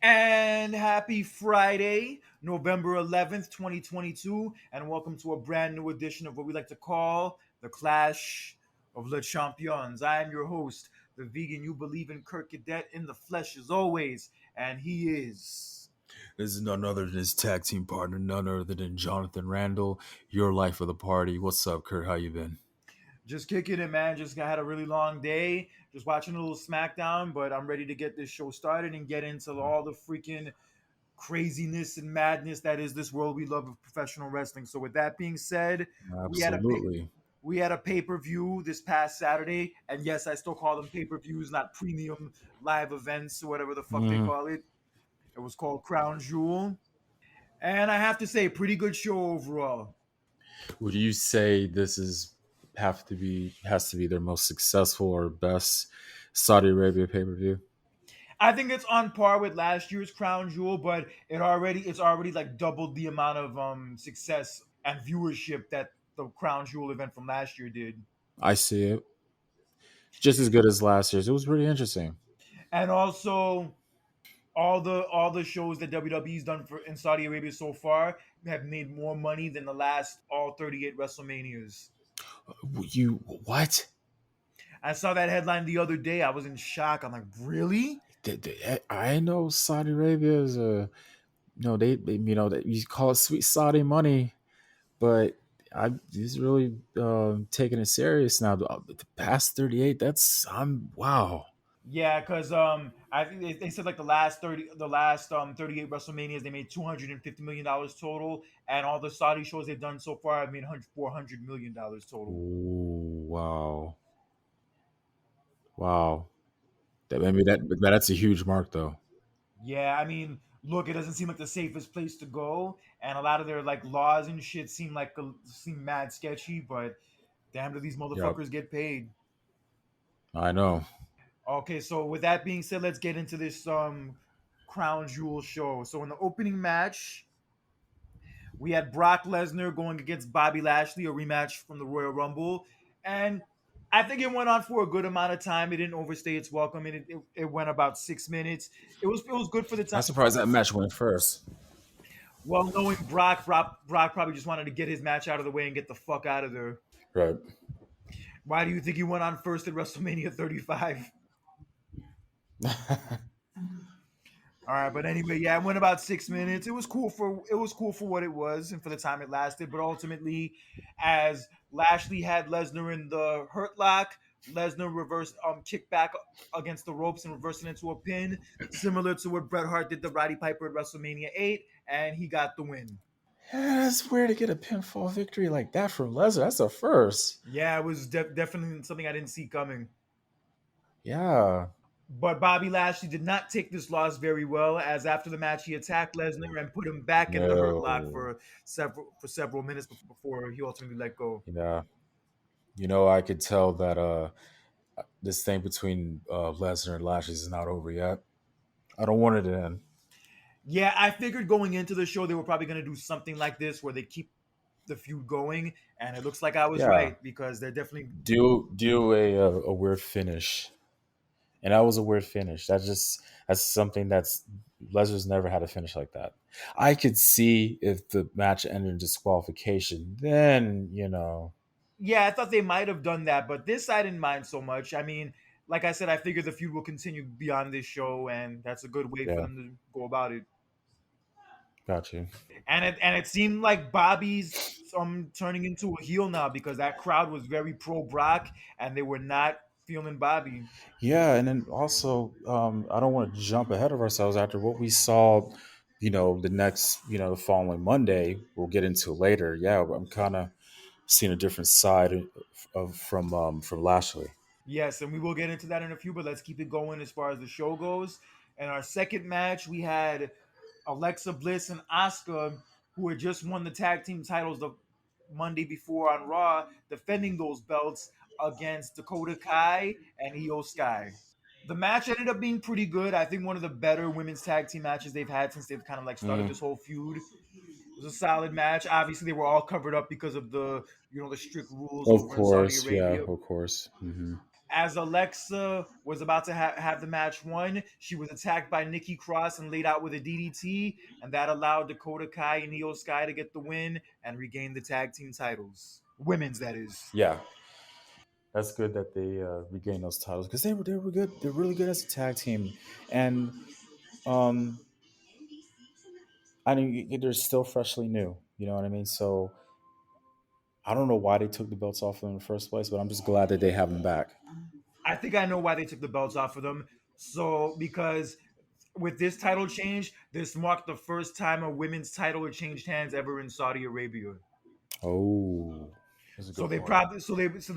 And happy Friday, November 11th, 2022, and welcome to a brand new edition of what we like to call the Clash of Le Champions. I am your host, the vegan you believe in, Kirk Cadet, in the flesh as always, and he is. This is none other than his tag team partner, none other than Jonathan Randall, your life of the party. What's up, Kurt? How you been? Just kicking it, man. Just had a really long day. Just watching a little SmackDown, but I'm ready to get this show started and get into all the freaking craziness and madness that is this world we love of professional wrestling. So with that being said, we had a Absolutely. we had a pay-per-view this past Saturday, and yes, I still call them pay-per-views, not premium live events or whatever the fuck they Mm. call it. It was called Crown Jewel, and I have to say, pretty good show overall. Would you say this is have to be has to be their most successful or best Saudi Arabia pay per view? I think it's on par with last year's Crown Jewel, but it's already like doubled the amount of success and viewership that the Crown Jewel event from last year did. I see it just as good as last year's. It was pretty interesting. And also all the shows that WWE's done for in Saudi Arabia so far have made more money than the last all 38 WrestleManias. You what? I saw that headline the other day. I was in shock. I'm like, really? I know Saudi Arabia is a they you call it sweet Saudi money, but he's really taking it serious now. The past 38, that's I'm wow. Yeah, because I think they said like the last 38 WrestleManias they made $250 million total, and all the Saudi shows they've done so far have made $400 million total. Ooh, wow, wow. That's a huge mark though. Yeah, I mean, look, it doesn't seem like the safest place to go, and a lot of their like laws and shit seem mad sketchy. But damn, do these Yep, motherfuckers get paid? I know. Okay, so with that being said, let's get into this Crown Jewel show. So in the opening match, we had Brock Lesnar going against Bobby Lashley, a rematch from the Royal Rumble, and I think it went on for a good amount of time. It didn't overstay its welcome, and it went about 6 minutes. It was good for the I'm time. surprised that match went first. Well, knowing Brock probably just wanted to get his match out of the way and get the fuck out of there. Right. Why do you think he went on first at WrestleMania 35? All right, but anyway, yeah, it went about 6 minutes. It was cool for what it was and for the time it lasted. But ultimately, as Lashley had Lesnar in the Hurt Lock, Lesnar reversed kicked back against the ropes and reversed it into a pin, similar to what Bret Hart did to Roddy Piper at WrestleMania 8, and he got the win. Yeah, that's weird to get a pinfall victory like that from Lesnar. That's a first. Yeah, it was definitely something I didn't see coming. Yeah. But Bobby Lashley did not take this loss very well, as after the match he attacked Lesnar and put him back in the Hurt Lock No. for several minutes before he ultimately let go. Yeah. I could tell that this thing between Lesnar and Lashley is not over yet. I don't want it to end. Yeah, I figured going into the show they were probably going to do something like this where they keep the feud going, and it looks like I was Yeah. right because they're definitely. Do a weird finish, and that was a weird finish. That's something that's Lesnar's never had a finish like that. I could see if the match ended in disqualification, then Yeah, I thought they might have done that, but this I didn't mind so much. I mean, like I said, I figured the feud will continue beyond this show, and that's a good way for yeah, them to go about it. got you. And it seemed like Bobby's turning into a heel now because that crowd was very pro Brock and they were not feeling Bobby. Yeah, and then also, I don't want to jump ahead of ourselves after what we saw. The next, the following Monday, we'll get into later. Yeah, I'm kind of seeing a different side from Lashley. Yes, and we will get into that in a few, but let's keep it going as far as the show goes. And our second match, we had Alexa Bliss and Asuka, who had just won the tag team titles the Monday before on Raw, defending those belts against Dakota Kai and Io Sky. The match ended up being pretty good. I think one of the better women's tag team matches they've had since they've kind of like started Mm, this whole feud. It was a solid match. Obviously, they were all covered up because of the strict rules of over in Saudi course, yeah, Arabia. of course. As Alexa was about to have the match won, she was attacked by Nikki Cross and laid out with a DDT, and that allowed Dakota Kai and Io Sky to get the win and regain the tag team titles. Women's, that is. Yeah, that's good that they regained those titles because they were good. They're really good as a tag team, and um, I mean they're still freshly new. You know what I mean? So I don't know why they took the belts off them in the first place, but I'm just glad that they have them back. I think I know why they took the belts off of them. So, because with this title change, this marked the first time a women's title had changed hands ever in Saudi Arabia. Oh, that's a So good they point.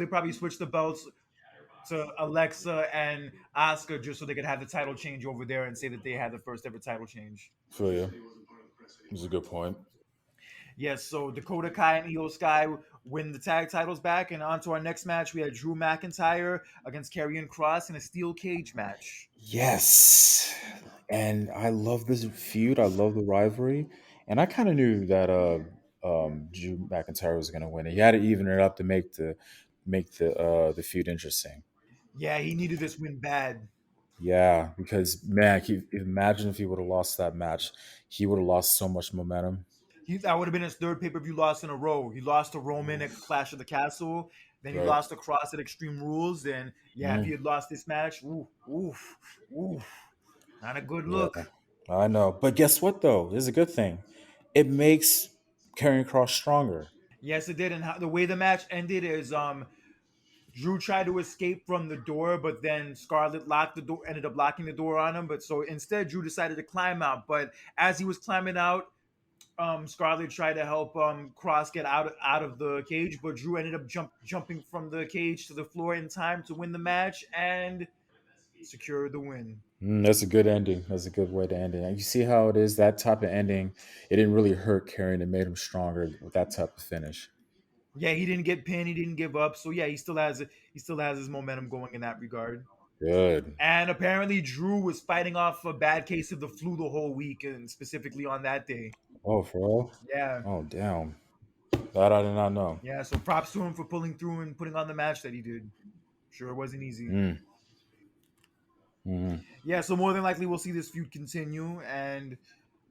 probably switched the belts to Alexa and Asuka just so they could have the title change over there and say that they had the first ever title change. Feel you. That's a good point. Yes, so Dakota Kai and Io Sky win the tag titles back, and on to our next match. We had Drew McIntyre against Karrion Cross in a steel cage match. Yes, and I love this feud. I love the rivalry, and I kind of knew that Drew McIntyre was going to win. He had to even it up to make the feud interesting. Yeah, he needed this win bad. Yeah, because man, imagine if he would have lost that match, he would have lost so much momentum. That would have been his third pay per view loss in a row. He lost to Roman at Oof. Clash of the Castle. Then he Right. lost to Cross at Extreme Rules. And yeah, if he Mm, had lost this match, oof, oof, oof, not a good yeah, look. I know. But guess what though? This is a good thing. It makes Karrion Cross stronger. Yes, it did. And the way the match ended is Drew tried to escape from the door, but then Scarlett locked the door, ended up locking the door on him. But so instead, Drew decided to climb out. But as he was climbing out, Scarlett tried to help Cross get out of the cage, but Drew ended up jumping from the cage to the floor in time to win the match and secure the win. That's a good ending. That's a good way to end it. And you see how it is that type of ending. It didn't really hurt Karrion. It made him stronger with that type of finish. Yeah, he didn't get pinned. He didn't give up. So yeah, he still has his momentum going in that regard. Good. And apparently, Drew was fighting off a bad case of the flu the whole week, and specifically on that day. Oh, for real? Yeah, Oh, damn. That I did not know. yeah. So props to him for pulling through and putting on the match that he did. Sure, it wasn't easy. Mm. Hmm. Yeah, so more than likely we'll see this feud continue. And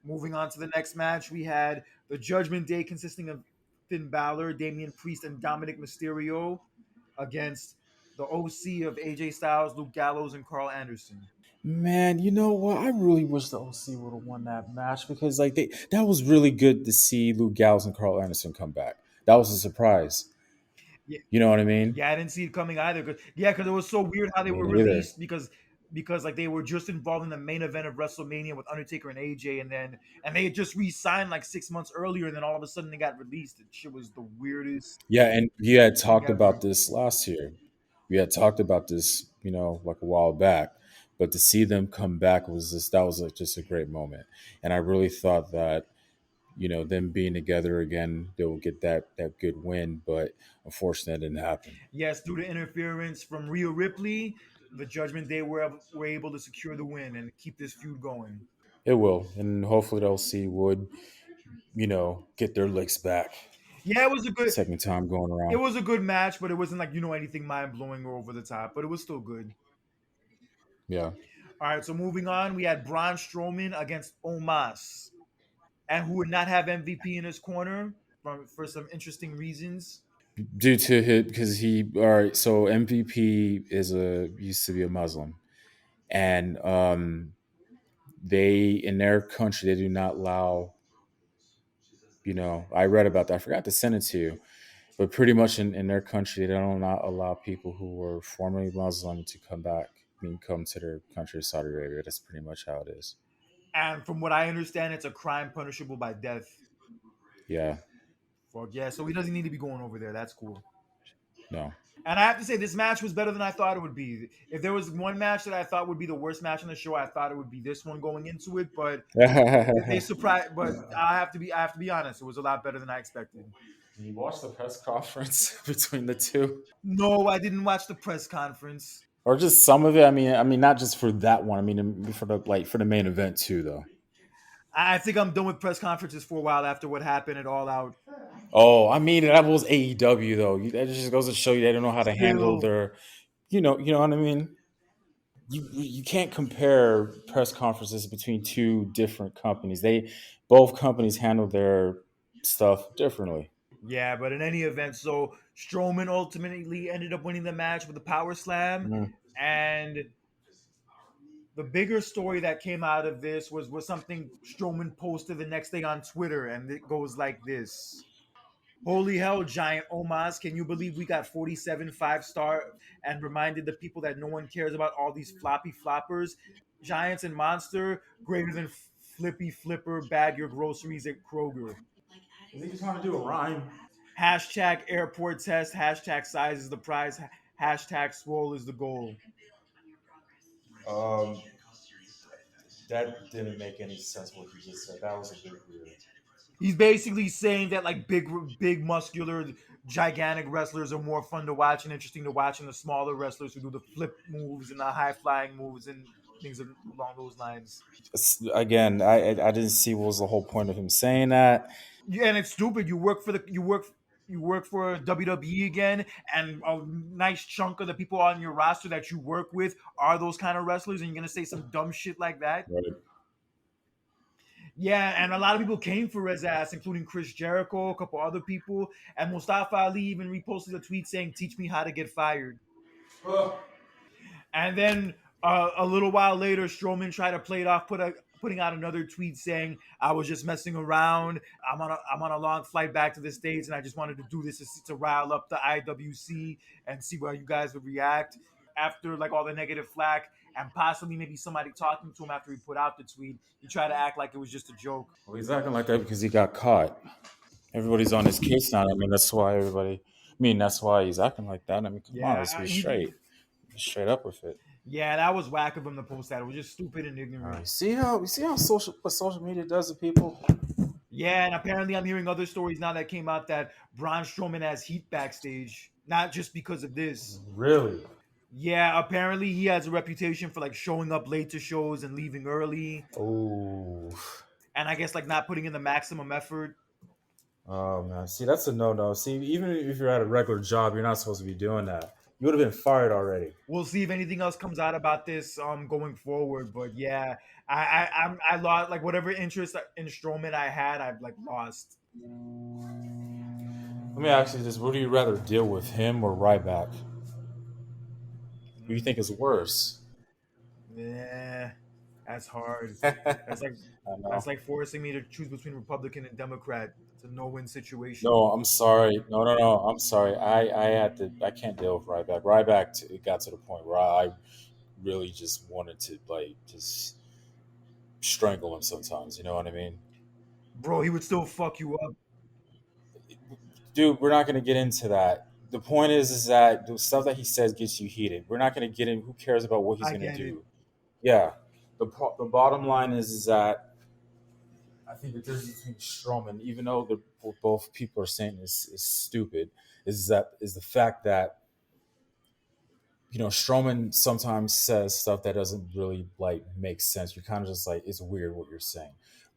moving on to the next match, we had the Judgment Day consisting of Finn Balor, Damian Priest, and Dominic Mysterio against the OC of AJ Styles, Luke Gallows, and Carl Anderson. Man, you know what? I really wish the OC would have won that match because like that was really good to see Luke Gallows and Carl Anderson come back. That was a surprise. Yeah, You know what I mean? yeah, I didn't see it coming either. Because it was so weird how they Me were neither. released because like they were just involved in the main event of WrestleMania with Undertaker and AJ, and they had just re-signed like 6 months earlier, and then all of a sudden they got released. It shit was the weirdest Yeah, and you had thing talked about ever. this last year. We had talked about this, like a while back. But to see them come back was just a great moment, and I really thought that them being together again, they will get that good win. But unfortunately, that didn't happen. Yes, due to interference from Rhea Ripley, the Judgment Day were able to secure the win and keep this feud going. It will, and hopefully they'll see Wood, get their licks back. Yeah, it was a good Second time going around. match, but it wasn't like anything mind blowing or over the top, but it was still good. Yeah, All right, so moving on, we had Braun Strowman against Omos, and who would not have MVP in his corner for some interesting reasons. due to his because he all right. So MVP used to be a Muslim, and they in their country they do not allow. I read about that. I forgot to send it to you, but pretty much in their country they don't not allow people who were formerly Muslim to come back. Come to their country, Saudi Arabia. That's pretty much how it is. And from what I understand, it's a crime punishable by death. Yeah. Fuck yeah, so he doesn't need to be going over there. That's cool. No. And I have to say, this match was better than I thought it would be. If there was one match that I thought would be the worst match on the show, I thought it would be this one going into it. But they Did surprised. But I have to be honest. It was a lot better than I expected. you watch the press conference between the two? No, I didn't watch the press conference. Or just some of it. I mean, not just for that one. I mean, for the main event too, though. I think I'm done with press conferences for a while after what happened at All Out. Oh, I mean, that was AEW though. That just goes to show you they don't know how to handle Still, their. You know what I mean. You can't compare press conferences between two different companies. They both companies handle their stuff differently. Yeah, but in any event, so Strowman ultimately ended up winning the match with a power slam, Mm. and the bigger story that came out of this was something Strowman posted the next day on Twitter, and it goes like this. Holy hell, Giant Omas. Can you believe we got 47 5-star and reminded the people that no one cares about all these floppy floppers? Giants and Monster, greater than Flippy Flipper, bag your groceries at Kroger. I think he's trying to do a rhyme. Hashtag airport test, hashtag size is the prize, hashtag swole is the goal. Um, that didn't make any sense what he just said. That was a bit weird. He's basically saying that like big, muscular, gigantic wrestlers are more fun to watch and interesting to watch than the smaller wrestlers who do the flip moves and the high flying moves and things along those lines. Again, I didn't see what was the whole point of him saying that. Yeah, and it's stupid. You work for WWE again, and a nice chunk of the people on your roster that you work with are those kind of wrestlers, and you're gonna say some dumb shit like that. Right. Yeah, and a lot of people came for his ass, including Chris Jericho, a couple other people, and Mustafa Ali even reposted a tweet saying, "Teach me how to get fired." And then a little while later, Strowman tried to play it off, putting out another tweet saying, "I was just messing around. I'm on a long flight back to the States, and I just wanted to do this to rile up the IWC and see how you guys would react." After like all the negative flack and possibly maybe somebody talking to him after he put out the tweet, he tried to act like it was just a joke. Well, he's acting like that because he got caught. Everybody's on his case now. I mean, that's why everybody. I mean, that's why he's acting like that. I mean, come on, let's Yeah, be straight, straight up with it. yeah, that was whack of him to post that. It was just stupid and All ignorant. right. See how social media does to people. Yeah, and apparently I'm hearing other stories now that came out that Braun Strowman has heat backstage, not just because of this. Really? Yeah, apparently he has a reputation for like showing up late to shows and leaving early, Oh. and I guess like not putting in the maximum effort. Oh man. See, that's a no-no. See, even if you're at a regular job, you're not supposed to be doing that. You would have been fired already. We'll see if anything else comes out about this going forward. But yeah, I lost like whatever interest in Strowman I had, I've like lost. Let me ask you this: would you rather deal with him or Ryback? Who do you think is worse? Yeah, that's hard. That's like I that's know. like forcing me to choose between Republican and Democrat. It's a no-win situation. No, I'm sorry. No. I'm sorry. I had to. I can't deal with Ryback. It got to the point where I really just wanted to like just strangle him sometimes. You know what I mean? Bro, he would still fuck you up. Dude, we're not going to get into that. The point is that the stuff that he says gets you heated. We're not going to get in. Who cares about what he's I going to get it. do? Yeah. The bottom line is that I think the difference between Strowman, even though both people are saying is stupid, is the fact that Strowman sometimes says stuff that doesn't really like make sense. You're kind of just like, it's weird what you're saying.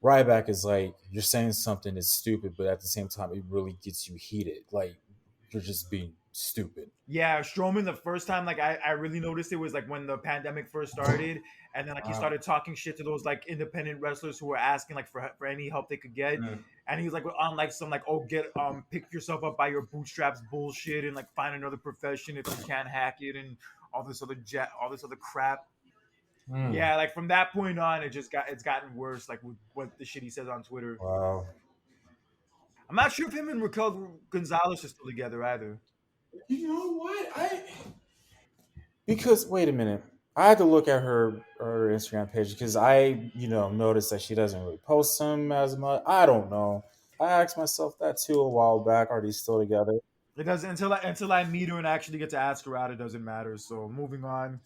Ryback is like, you're saying something that's stupid, but at the same time, it really gets you heated. Like, you're just being stupid. Yeah, Strowman, the first time, like, I really noticed it was like when the pandemic first started, and then like he Uh, started talking shit to those like independent wrestlers who were asking like for any help they could get. And he was like on like some like, oh, get pick yourself up by your bootstraps bullshit and like find another profession if you can't hack it and all this other crap. mm, Yeah, like from that point on, it's gotten worse. Like with what the shit he says on Twitter. wow. I'm not sure if him and Raquel Gonzalez are still together either. You know what? Because wait a minute, I had to look at her Instagram page because I noticed that she doesn't really post them as much. I don't know. I asked myself that too a while back. Are they still together? It doesn't until I meet her and actually get to ask her out. It doesn't matter. So moving on.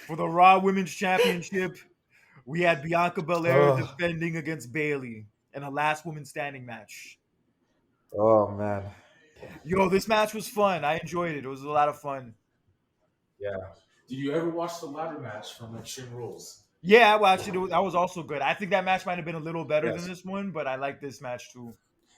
For the Raw Women's Championship, we had Bianca Belair oh, defending against Bailey in a last woman standing match. oh man, Yo, this match was fun. I enjoyed it. It was a lot of fun. yeah. Did you ever watch the ladder match from Extreme Rules? Yeah, well, actually, that was also good. I think that match might have been a little better than Yes. this one, but I like this match too.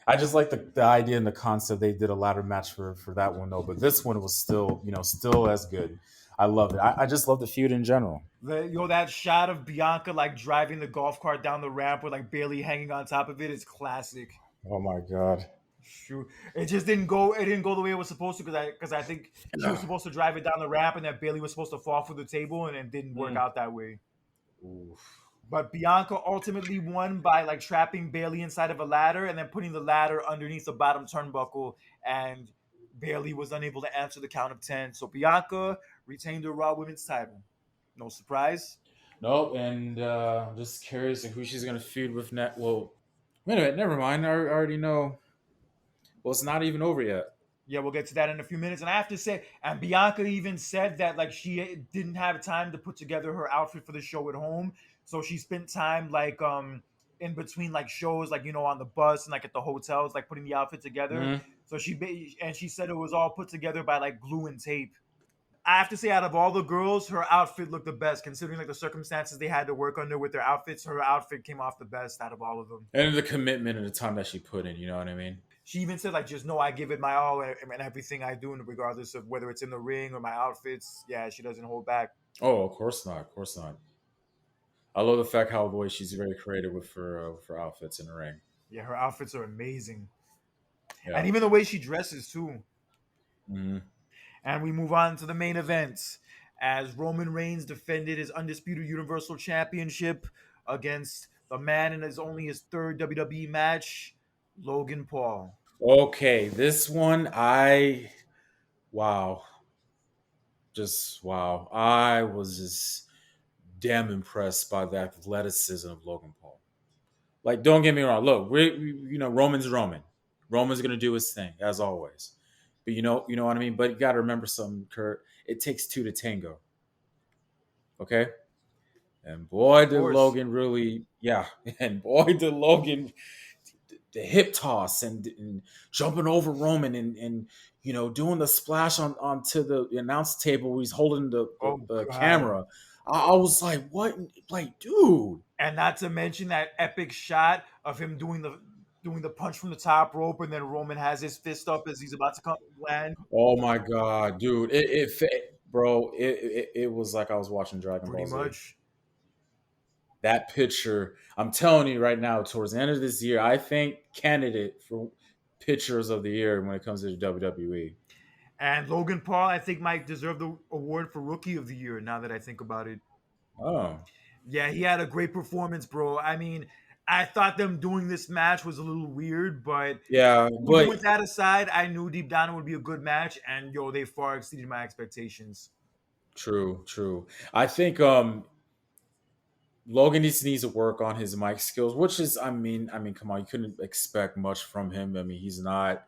I just like the idea and the concept. They did a ladder match for that one though, but this one was still still as good. I love it. I just love the feud in general. That shot of Bianca like driving the golf cart down the ramp with like Bailey hanging on top of it is classic. Oh my god. Shoot, it just didn't go. It didn't go the way it was supposed to because I think she was supposed to drive it down the ramp and that Bailey was supposed to fall through the table and it didn't work Mm. out that way. Oof. But Bianca ultimately won by like trapping Bailey inside of a ladder and then putting the ladder underneath the bottom turnbuckle, and Bailey was unable to answer the count of 10. So Bianca retained her Raw Women's title. No surprise. Nope, and I'm just curious who she's gonna feud with next. Well, wait a minute, never mind. I already know. Well, it's not even over yet. Yeah, we'll get to that in a few minutes. And I have to say, and Bianca even said that like she didn't have time to put together her outfit for the show at home, so she spent time like in between like shows, like on the bus and like at the hotels, like putting the outfit together. Mm. So she said it was all put together by like glue and tape. I have to say, out of all the girls, her outfit looked the best, considering like the circumstances they had to work under with their outfits. Her outfit came off the best out of all of them. And the commitment and the time that she put in. You know what I mean? She even said like, just know I give it my all and everything I do, regardless of whether it's in the ring or my outfits. Yeah, she doesn't hold back. Oh, of course not. Of course not. I love the fact how the way she's very creative with her outfits in the ring. Yeah, her outfits are amazing, and Yeah. even the way she dresses too. Mm. And we move on to the main event as Roman Reigns defended his undisputed Universal Championship against the man in his third WWE match, Logan Paul. Okay, this one wow, just wow. I was just damn impressed by the athleticism of Logan Paul. Like, don't get me wrong. Look, Roman's Roman. Roman's gonna do his thing as always. But you know what I mean. But you got to remember something, Kurt. It takes two to tango. Okay. And boy, Of did course. Logan really, yeah. And boy, did Logan the hip toss and jumping over Roman and doing the splash onto the announce table where he's holding Oh the God. camera. I was like, what? Like, dude. And not to mention that epic shot of him doing the punch from the top rope, and then Roman has his fist up as he's about to come land. Oh my god, dude! Bro, it was like I was watching Dragon Pretty Ball Z. much. That picture, I'm telling you right now, towards the end of this year, I think candidate for pictures of the year when it comes to the WWE. And Logan Paul, I think, might deserve the award for Rookie of the Year. Now that I think about it. Oh, Yeah, he had a great performance, bro. I mean, I thought them doing this match was a little weird, but yeah, even but with that aside, I knew deep down it would be a good match, and they far exceeded my expectations. true, true. I think Logan needs to work on his mic skills, which is, come on, you couldn't expect much from him. I mean, he's not,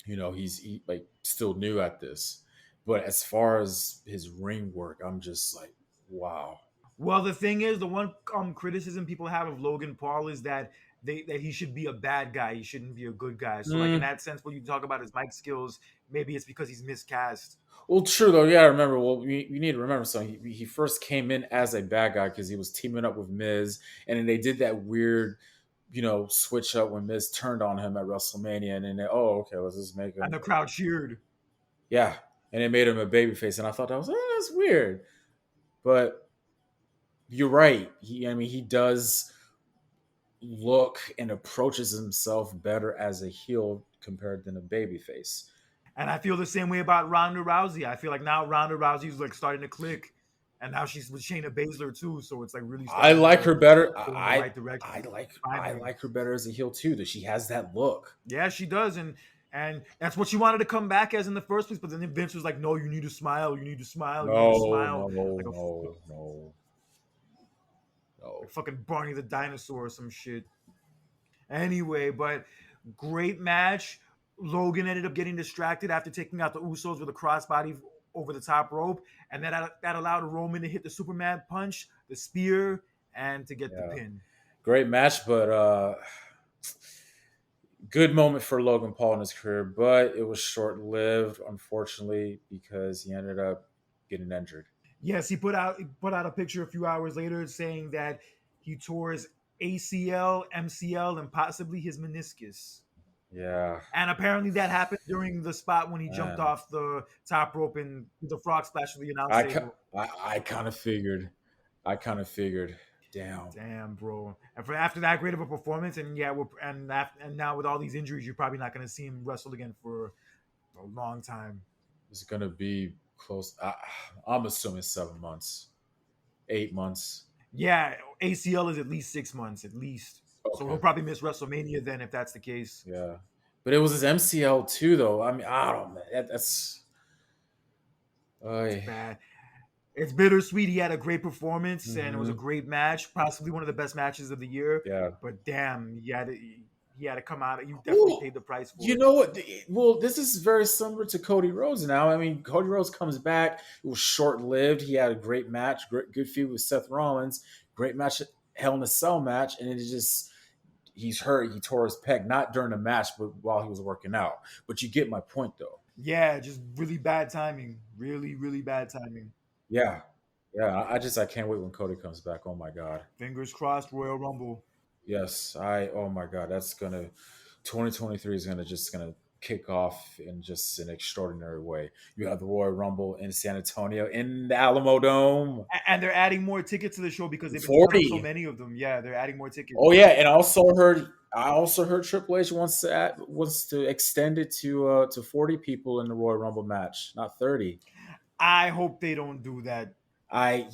like still new at this. But as far as his ring work, I'm just like, wow. Well, the thing is, the one criticism people have of Logan Paul is that that he should be a bad guy. He shouldn't be a good guy. So, like in Mm. that sense, when you talk about his mic skills, maybe it's because he's miscast. Well, true though. Yeah, I remember. Well, we need to remember something. He first came in as a bad guy because he was teaming up with Miz, and then they did that weird, switch up when Miz turned on him at WrestleMania, and then okay, let's just make And him, the crowd cheered. yeah, and it made him a babyface, and I thought that was that's weird, but you're right. He does look and approaches himself better as a heel compared than a babyface. And I feel the same way about Ronda Rousey. I feel like now Ronda Rousey's like starting to click, and now she's with Shayna Baszler too. So it's like really I starting like to her better. go in the right direction. I Finally, like her better as a heel too. That she has that look. yeah, she does, and that's what she wanted to come back as in the first place. But then Vince was like, "No, you need to smile. You need to smile. You need to No, smile." no, no, Like a no, no, no. like fucking Barney the dinosaur or some shit. Anyway, but great match. Logan ended up getting distracted after taking out the Usos with a crossbody over the top rope, and that allowed Roman to hit the Superman punch, the spear, and to get the Yeah, pin. great match, but good moment for Logan Paul in his career. But it was short lived, unfortunately, because he ended up getting injured. Yes, he put out a picture a few hours later saying that he tore his ACL, MCL, and possibly his meniscus. Yeah. And apparently that happened during the spot when he jumped Man. off the top rope and the frog splash to the announce I, ki- table. I kind of figured. I kind of figured. Damn. Damn, bro. And for after that great of a performance, and yeah, and now with all these injuries, you're probably not going to see him wrestle again for a long time. It's gonna be close. I'm assuming 7 months, 8 months. Yeah, ACL is at least 6 months, at least. So he'll Okay. probably miss WrestleMania then if that's the case. Yeah. But it was his MCL too, though. I mean, I don't know. That's. It's Uh, bad. It's bittersweet. He had a great performance and it was a hmm. great match, possibly one of the best matches of the year. Yeah. But damn, he had to come out. You definitely Well, paid the price for you it. know what? Well, this is very similar to Cody Rhodes now. I mean, Cody Rhodes comes back. It was short lived. He had a great match, good feud with Seth Rollins, great match, Hell in a Cell match, and it is just he's hurt. He tore his pec, not during the match, but while he was working out. But you get my point, though. Yeah, just really bad timing. Really, really bad timing. Yeah, yeah. I can't wait when Cody comes back. Oh my god. Fingers crossed, Royal Rumble. Yes, I. Oh my god, that's gonna. 2023 is gonna kick off in just an extraordinary way. You have the Royal Rumble in San Antonio in the Alamo Dome. And they're adding more tickets to the show because they've been selling so 40. many of them. Yeah, they're adding more tickets. Oh yeah, and I also heard Triple H wants to extend it to 40 people in the Royal Rumble match, not 30. I hope they don't do that. I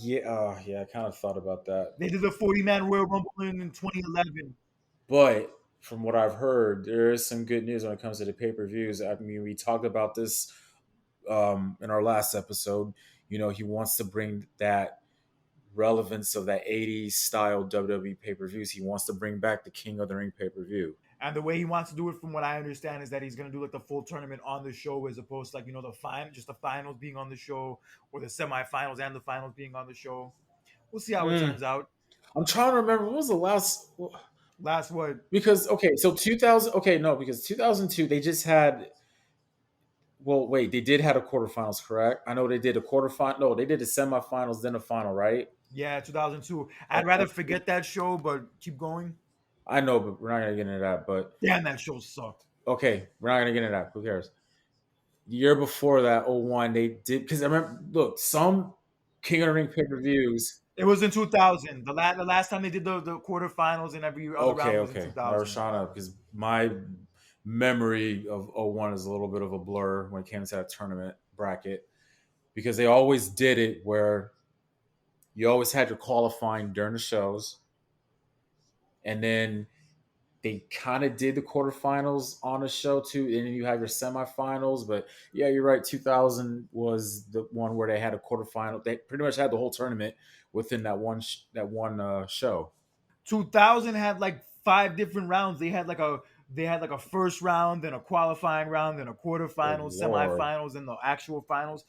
kind of thought about that. They did the 40-man Royal Rumble in 2011. But from what I've heard, there is some good news when it comes to the pay-per-views. I mean, we talked about this in our last episode. He wants to bring that relevance of that 80s style WWE pay-per-views. He wants to bring back the King of the Ring pay-per-view. And the way he wants to do it, from what I understand, is that he's gonna do like the full tournament on the show, as opposed to like just the finals being on the show, or the semifinals and the finals being on the show. We'll see how it Mm. turns out. I'm trying to remember what was the last. Last what? Because okay, so 2000. Okay, no, because 2002 they just had. Well, wait, they did have a quarterfinals, correct? I know they did a quarterfinal. No, they did the semifinals, then the final, right? Yeah, 2002. I'd rather Okay, forget that show, but keep going. I know, but we're not gonna get into that. But Damn, that show sucked. okay, we're not gonna get into that. Who cares? The year before that, 01, they did because I remember. Look, some King of the Ring pay per views. It was in 2000. The last time they did the quarterfinals and every other Okay, round was in okay, I was 2000. trying to because my memory of 01 is a little bit of a blur when it came to that tournament bracket because they always did it where you always had your qualifying during the shows, and then they kind of did the quarterfinals on the show too, and then you have your semifinals. But yeah, you're right. 2000 was the one where they had a quarterfinal. They pretty much had the whole tournament within that one show. 2000 had like five different rounds. They had like a first round, then a qualifying round, then a Good quarterfinals, lord. semifinals, and the actual finals.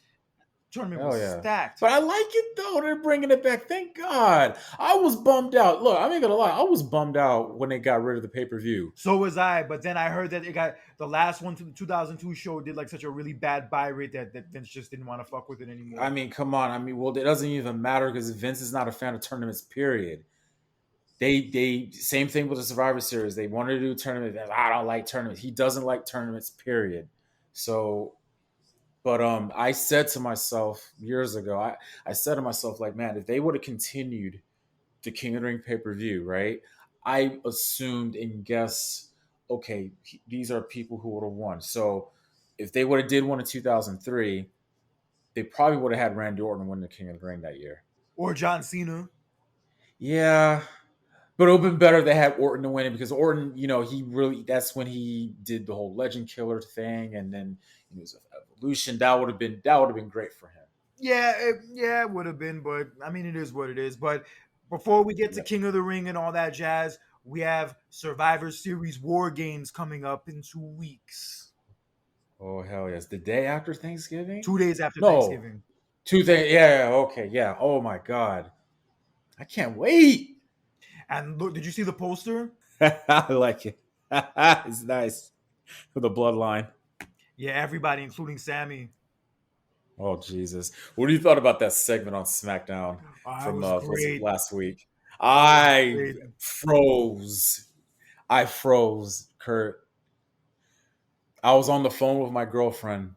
Tournament Hell was yeah. stacked. But I like it though. They're bringing it back. Thank God. I was bummed out. Look, I'm not gonna lie. I was bummed out when they got rid of the pay per view. So was I, but then I heard that it got the last one to the 2002 show did like such a really bad buy rate that Vince just didn't want to fuck with it I anymore. mean, come on. I mean, well, it doesn't even matter because Vince is not a fan of tournaments. Period. They same thing with the Survivor Series. They wanted to do tournaments. I don't like tournaments. He doesn't like tournaments. Period. So, but I said to myself years ago, I said to myself like, man, if they would have continued the King of the Ring pay per view, right? I assumed and guessed, okay, these are people who would have won. So if they would have did one in 2003, they probably would have had Randy Orton win the King of the Ring that year. Or John Cena. Yeah, but it would have been better if they had Orton to win it because Orton, he really, that's when he did the whole Legend Killer thing, and then it was Evolution. That would have been great for him. Yeah, it would have been, but I mean, it is what it is. But before we get to Yeah. King of the Ring and all that jazz, we have Survivor Series War Games coming up in 2 weeks, Oh hell yes! The day after Thanksgiving? 2 days after No, Thanksgiving. Tuesday. Yeah. Okay. Yeah. Oh my god, I can't wait. And look, did you see the poster? I like it. It's nice for the bloodline. Yeah, everybody, including Sammy. Oh Jesus! What do you thought about that segment on SmackDown It from was was it great. last week? It was I great. froze. I froze, Kurt. I was on the phone with my girlfriend,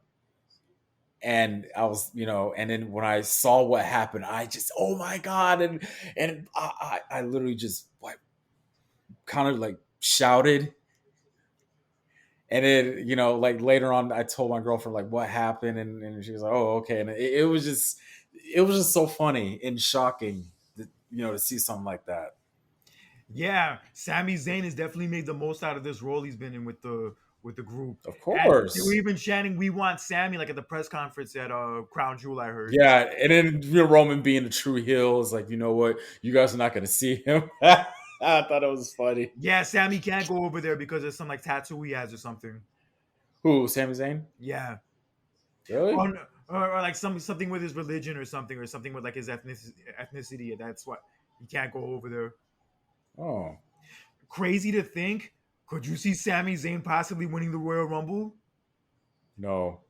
and I was, and then when I saw what happened, I just, oh my god, and I literally just like kind of like shouted, and then like later on, I told my girlfriend like what happened, and she was like, oh okay, and it was just so funny and shocking, to see something like that. Yeah, Sami Zayn has definitely made the most out of this role he's been in with the group. Of And they were course. even chanting, "We want Sammy," like at the press conference at Crown Jewel. I heard. Yeah, and then Roman being the true heel is like, you know what, you guys are not going to see him. I thought it was funny. Yeah, Sammy can't go over there because there's some like tattoo he has or something. Who, Sami Zayn? Yeah, Really? or like something with his religion or something with like his ethnicity. That's why he can't go over there. Oh, Crazy to think. Could you see Sami Zayn possibly winning the Royal Rumble? no.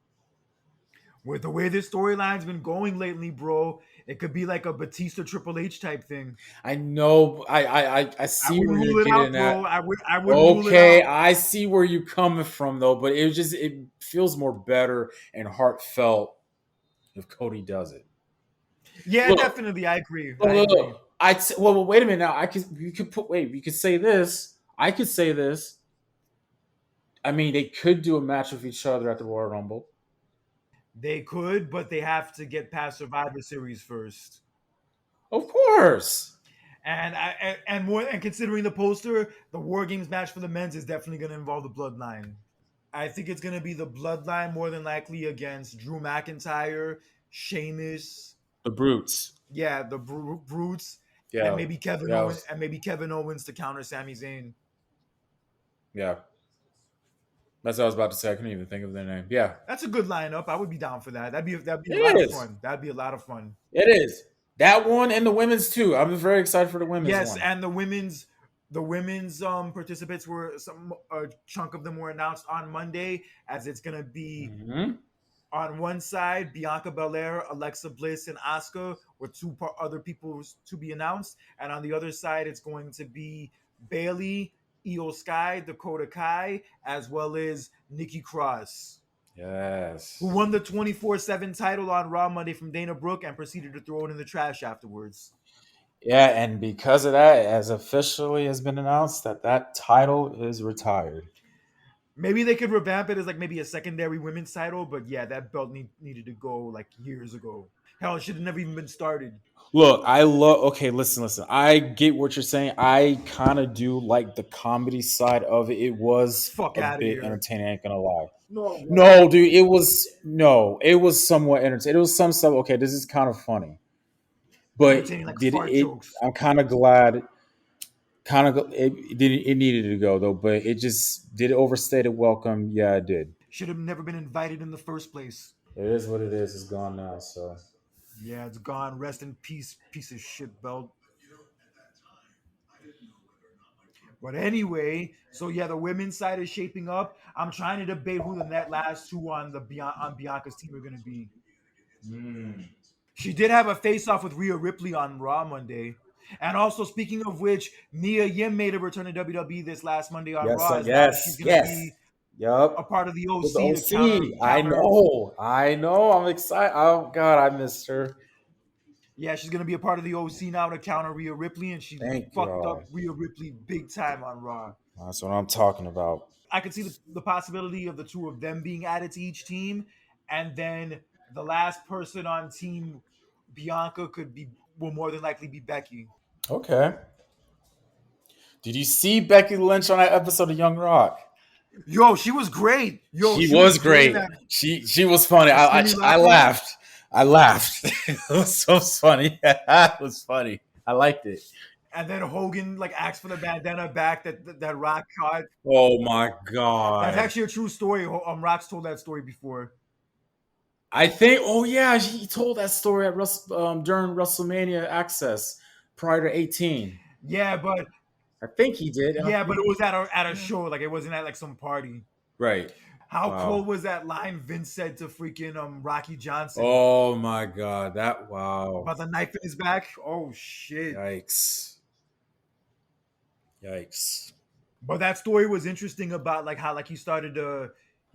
With the way this storyline's been going lately, bro, it could be like a Batista Triple H type thing. I know. I I see wouldn't where you're rule it out, getting at. bro. I wouldn't rule it Okay, out. I see where you're coming from, though, but it feels more better and heartfelt if Cody does it. Yeah, Look, definitely. I agree. look, I look, agree. look. Well, wait a minute now. We could say this. I could say this. I mean, they could do a match with each other at the Royal Rumble. They could, but they have to get past Survivor Series first. Of course. And considering the poster, the War Games match for the men's is definitely going to involve the Bloodline. I think it's going to be the Bloodline more than likely against Drew McIntyre, Sheamus, The Brutes. yeah, the Brutes, and Yeah. maybe Kevin Yeah. Owens, and maybe Kevin Owens to counter Sami Zayn. Yeah. That's what I was about to say. I couldn't even think of their name. Yeah. That's a good lineup. I would be down for that. That'd be a lot It of is. fun. That'd be a lot of fun. It is. That one and the women's too. I'm very excited for the women's Yes, one. and the women's participants were some a chunk of them were announced on Monday, as it's gonna be Mm-hmm. on one side Bianca Belair, Alexa Bliss, and Asuka, with other people to be announced, and on the other side it's going to be Bailey, Io Sky, Dakota Kai, as well as Nikki Cross, Yes. who won the 24/7 title on Raw Monday from Dana Brooke and proceeded to throw it in the trash afterwards. Yeah, and because of that, as officially has been announced that title is retired. Maybe they could revamp it as like maybe a secondary women's title, but yeah, that belt needed to go like years ago. Hell, it should have never even been started. Look, I love. Okay, listen. I get what you're saying. I kind of do like the comedy side of it. It was Fuck a out of bit here. entertaining. I ain't gonna lie. No, it wasn't. No, dude, it was no. It was somewhat entertaining. It was some stuff. Okay, this is kind of funny, but Entertaining like did fart it? jokes. I'm kind of glad. It needed to go though, but it just did it overstay it welcome. Yeah, it did. Should have never been invited in the first place. It is what it is. It's gone now. So Yeah, it's gone. Rest in peace, piece of shit belt. But anyway, so yeah, the women's side is shaping up. I'm trying to debate who the net last two on Bianca's team are going to be. She did have a face-off with Rhea Ripley on Raw Monday. And also, speaking of which, Mia Yim made a return to WWE this last Monday on yes, Raw. As now she's yes, going to yes. be a Yup. part of the With the OC to OC. I counter. know. I know. I'm excited. Oh God, I missed her. Yeah, she's going to be a part of the OC now to counter Rhea Ripley, and she Thank fucked up God. Rhea Ripley big time on Raw. That's what I'm talking about. I could see the possibility of the two of them being added to each team, and then the last person on Team Bianca will more than likely be Becky. Okay. Did you see Becky Lynch on that episode of Young Rock? Yo, she was great. Yo, She she was was great in great. that. She was funny. The I Skinny I Lauper. laughed. I laughed. It was so funny. It was funny. I liked it. And then Hogan like asked for the bandana back that Rock caught. Oh my That's God. actually a true story. Rock's told that story before. I think. Oh yeah, he told that story at during WrestleMania Access prior to 18. Yeah, but I think he did. it was at a show. Like it wasn't at like some party. Right. How Wow. cool was that line Vince said to freaking Rocky Johnson Oh my God. That wow. about the knife in his back? Oh shit! Yikes. Yikes. But that story was interesting about like how like he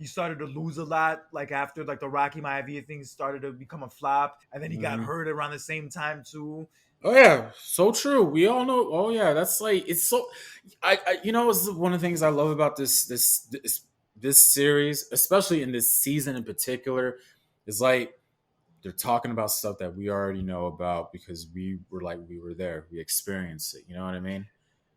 he started to lose a lot, like after like the Rocky Maivia thing started to become a flop, and then he got Mhm. hurt around the same time too. Oh yeah, so true. We all know. Oh yeah, that's like it's so. It's one of the things I love about this series, especially in this season in particular, is like they're talking about stuff that we already know about because we were there, we experienced it. You know what I mean?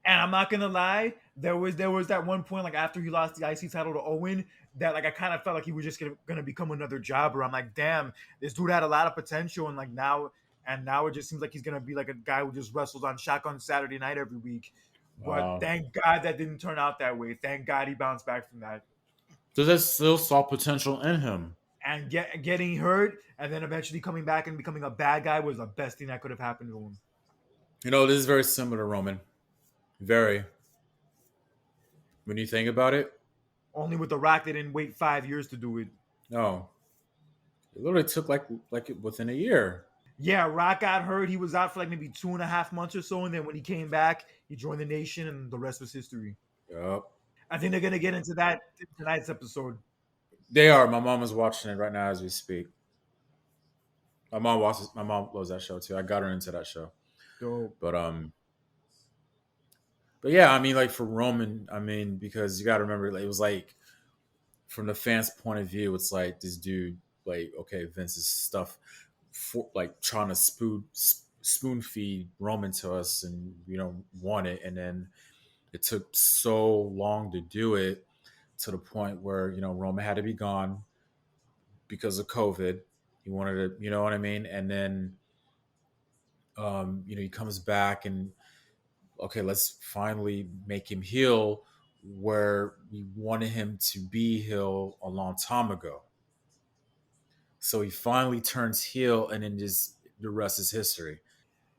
And I'm not gonna lie, there was that one point like after he lost the IC title to Owen that like I kind of felt like he was just gonna become another jobber. I'm like, damn, this dude had a lot of potential, and like now it just seems like he's gonna be like a guy who just wrestles on Shotgun Saturday Night every week. But Wow. thank God that didn't turn out that way. Thank God he bounced back from that. Does that still saw potential in him? And getting hurt and then eventually coming back and becoming a bad guy was the best thing that could have happened to him. This is very similar to Roman. Very. When you think about it, Only with The Rock, they didn't wait 5 years to do it. no, it literally took like within a year. Yeah, Rock got hurt. He was out for like maybe 2.5 months or so, and then when he came back, he joined the Nation, and the rest was history. Yup. I think they're gonna get into that in tonight's episode. They are. My mom is watching it right now as we speak. My mom watches. My mom loves that show too. I got her into that show. Dope. But but yeah, I mean, like for Roman, I mean, because you got to remember, like, it was like from the fans' point of view, it's like this dude, like, okay, Vince's stuff, for like trying to spoon feed Roman to us, and want it, and then it took so long to do it to the point where Roman had to be gone because of COVID. He wanted to, you know what I mean, and then he comes back and okay, let's finally make him heel where we wanted him to be heel a long time ago. So he finally turns heel, and then just the rest is history.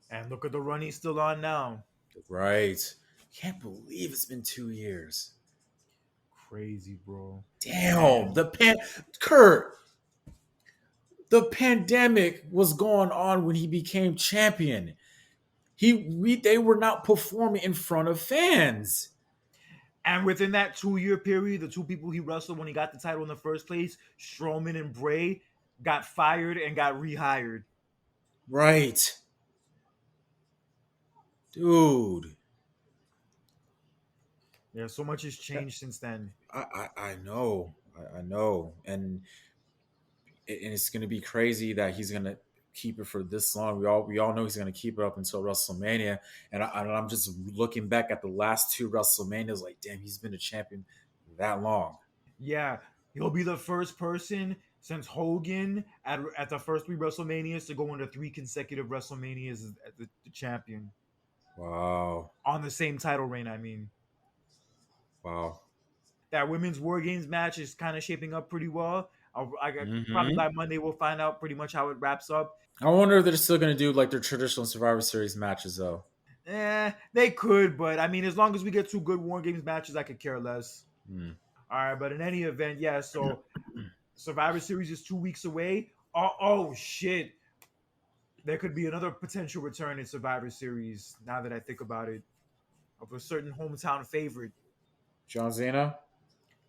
And look at the run he's still on now. Right. Can't believe it's been 2 years. Crazy, bro. Damn. And Kurt, the pandemic was going on when he became champion. They were not performing in front of fans. and within that 2 year period, the two people he wrestled when he got the title in the first place, Strowman and Bray, got fired and got rehired. Right. Dude. Yeah, so much has changed since then. I know. I know. And it's going to be crazy that he's going to keep it for this long. We all know he's going to keep it up until WrestleMania. And I'm just looking back at the last two WrestleManias, like, damn, he's been a champion that long. Yeah, he'll be the first person since Hogan at the first three WrestleManias to go into three consecutive WrestleManias as the champion Wow. on the same title reign. I mean, Wow. that women's War Games match is kind of shaping up pretty well. Probably Hmm. by Monday we'll find out pretty much how it wraps up. I wonder if they're still going to do like their traditional Survivor Series matches, though. They could, but I mean, as long as we get two good War Games matches, I could care less. Hmm. All right, but in any event, yeah. So Survivor Series is 2 weeks away. Oh shit! There could be another potential return in Survivor Series. Now that I think about it, of a certain hometown favorite. John Cena?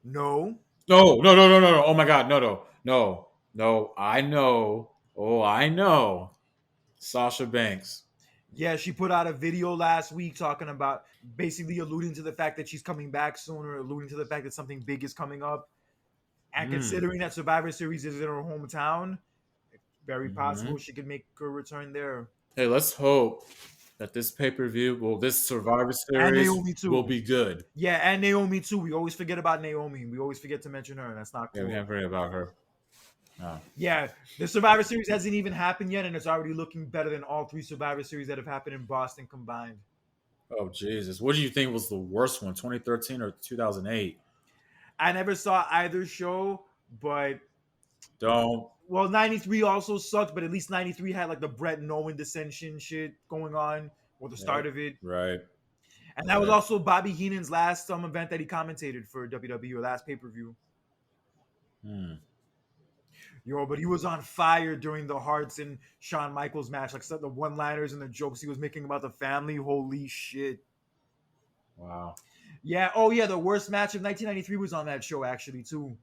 No, No, no, no, no, no, no. Oh my God. No, no, no, no. I know. Oh, I know. Sasha Banks. yeah, she put out a video last week talking about basically alluding to the fact that she's coming back sooner, alluding to the fact that something big is coming up, and Mm. considering that Survivor Series is in her hometown, very Hmm. possible she could make her return there. Hey, let's hope that this pay per view, this Survivor And Series, Naomi will too. be good. Yeah, and Naomi too. We always forget about Naomi. We always forget to mention her. That's not Yeah, we cool. can't forget about her. No. Yeah, the Survivor Series hasn't even happened yet, and it's already looking better than all three Survivor Series that have happened in Boston combined. Oh Jesus! What do you think was the worst one, 2013 or 2008? I never saw either show, but Don't. well, 93 also sucked, but at least 93 had like the Brett and Owen dissension shit going on, or the Yep. start of it. Right. And that was Right. also Bobby Heenan's last event that he commentated for WWE, or last pay per view. Hmm. Yo, but he was on fire during the Hearts and Shawn Michaels match. Like the one-liners and the jokes he was making about the family. Holy shit. Wow. Yeah. Oh, yeah. The worst match of 1993 was on that show, actually, too.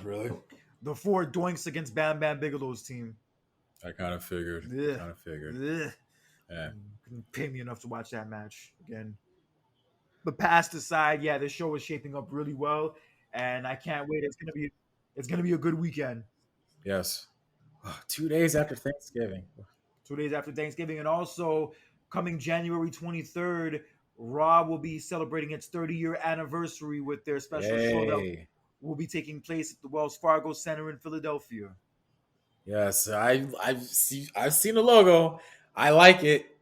Really? The four doinks against Bam Bam Bigelow's team. I kind of figured. Ugh. Kind of figured. Ugh. Yeah. Couldn't pay me enough to watch that match again. But past aside, yeah, the show is shaping up really well, and I can't wait. It's gonna be a good weekend. Yes. 2 days after Thanksgiving. 2 days after Thanksgiving, and also coming January 23rd, Raw will be celebrating its 30-year anniversary with their special show that Yay. will be taking place at the Wells Fargo Center in Philadelphia. Yes, I've seen the logo. I like it.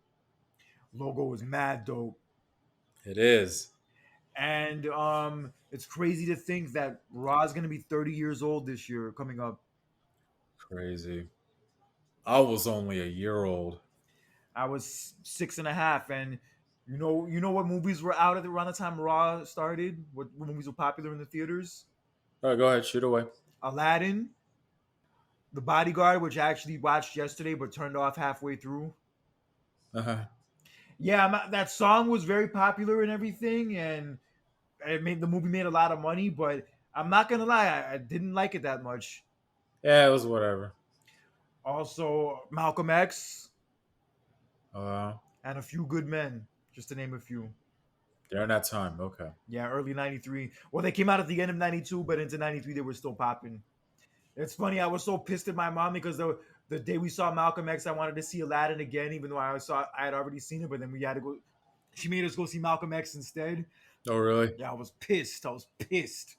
Logo is mad dope. It is And it's crazy to think that Raw is gonna be 30 years old this year coming up. crazy. I was only a year old. I was 6.5, and you know what movies were out at around the time Raw started? What movies were popular in the theaters? All right, go ahead, shoot away. Aladdin, The Bodyguard, which I actually watched yesterday but turned off halfway through. Uh-huh. Yeah, that song was very popular and everything, and the movie made a lot of money. But I'm not gonna lie, I didn't like it that much. Yeah, it was whatever. Also, Malcolm X Uh, and A Few Good Men, just to name a few. during that time, okay. Yeah, early '93. Well, they came out at the end of '92, but into '93 they were still popping. It's funny. I was so pissed at my mom because the day we saw Malcolm X, I wanted to see Aladdin again, even though I had already seen it. But then we had to go. She made us go see Malcolm X instead. Oh, really? Yeah, I was pissed. I was pissed.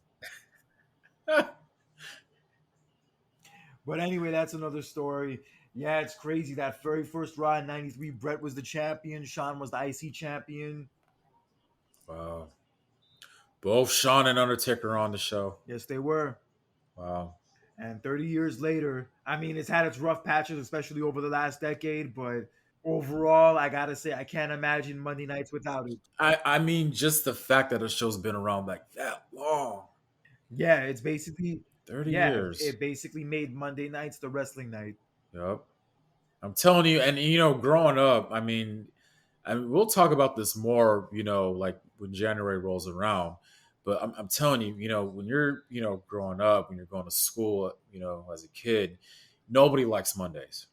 But anyway, that's another story. Yeah, it's crazy. That very first Raw in '93, Brett was the champion. Sean was the IC champion. Wow. Both Sean and Undertaker are on the show. Yes, they were. Wow. And 30 years later, I mean, it's had its rough patches, especially over the last decade. But overall, I gotta say, I can't imagine Monday nights without it. I mean, just the fact that the show's been around like that long. Yeah, it's basically 30 yeah, years. it basically made Monday nights the wrestling night. Yep. I'm telling you, and growing up, I mean, we'll talk about this more, like when January rolls around. But I'm telling you, when you're, growing up, when you're going to school, as a kid, nobody likes Mondays.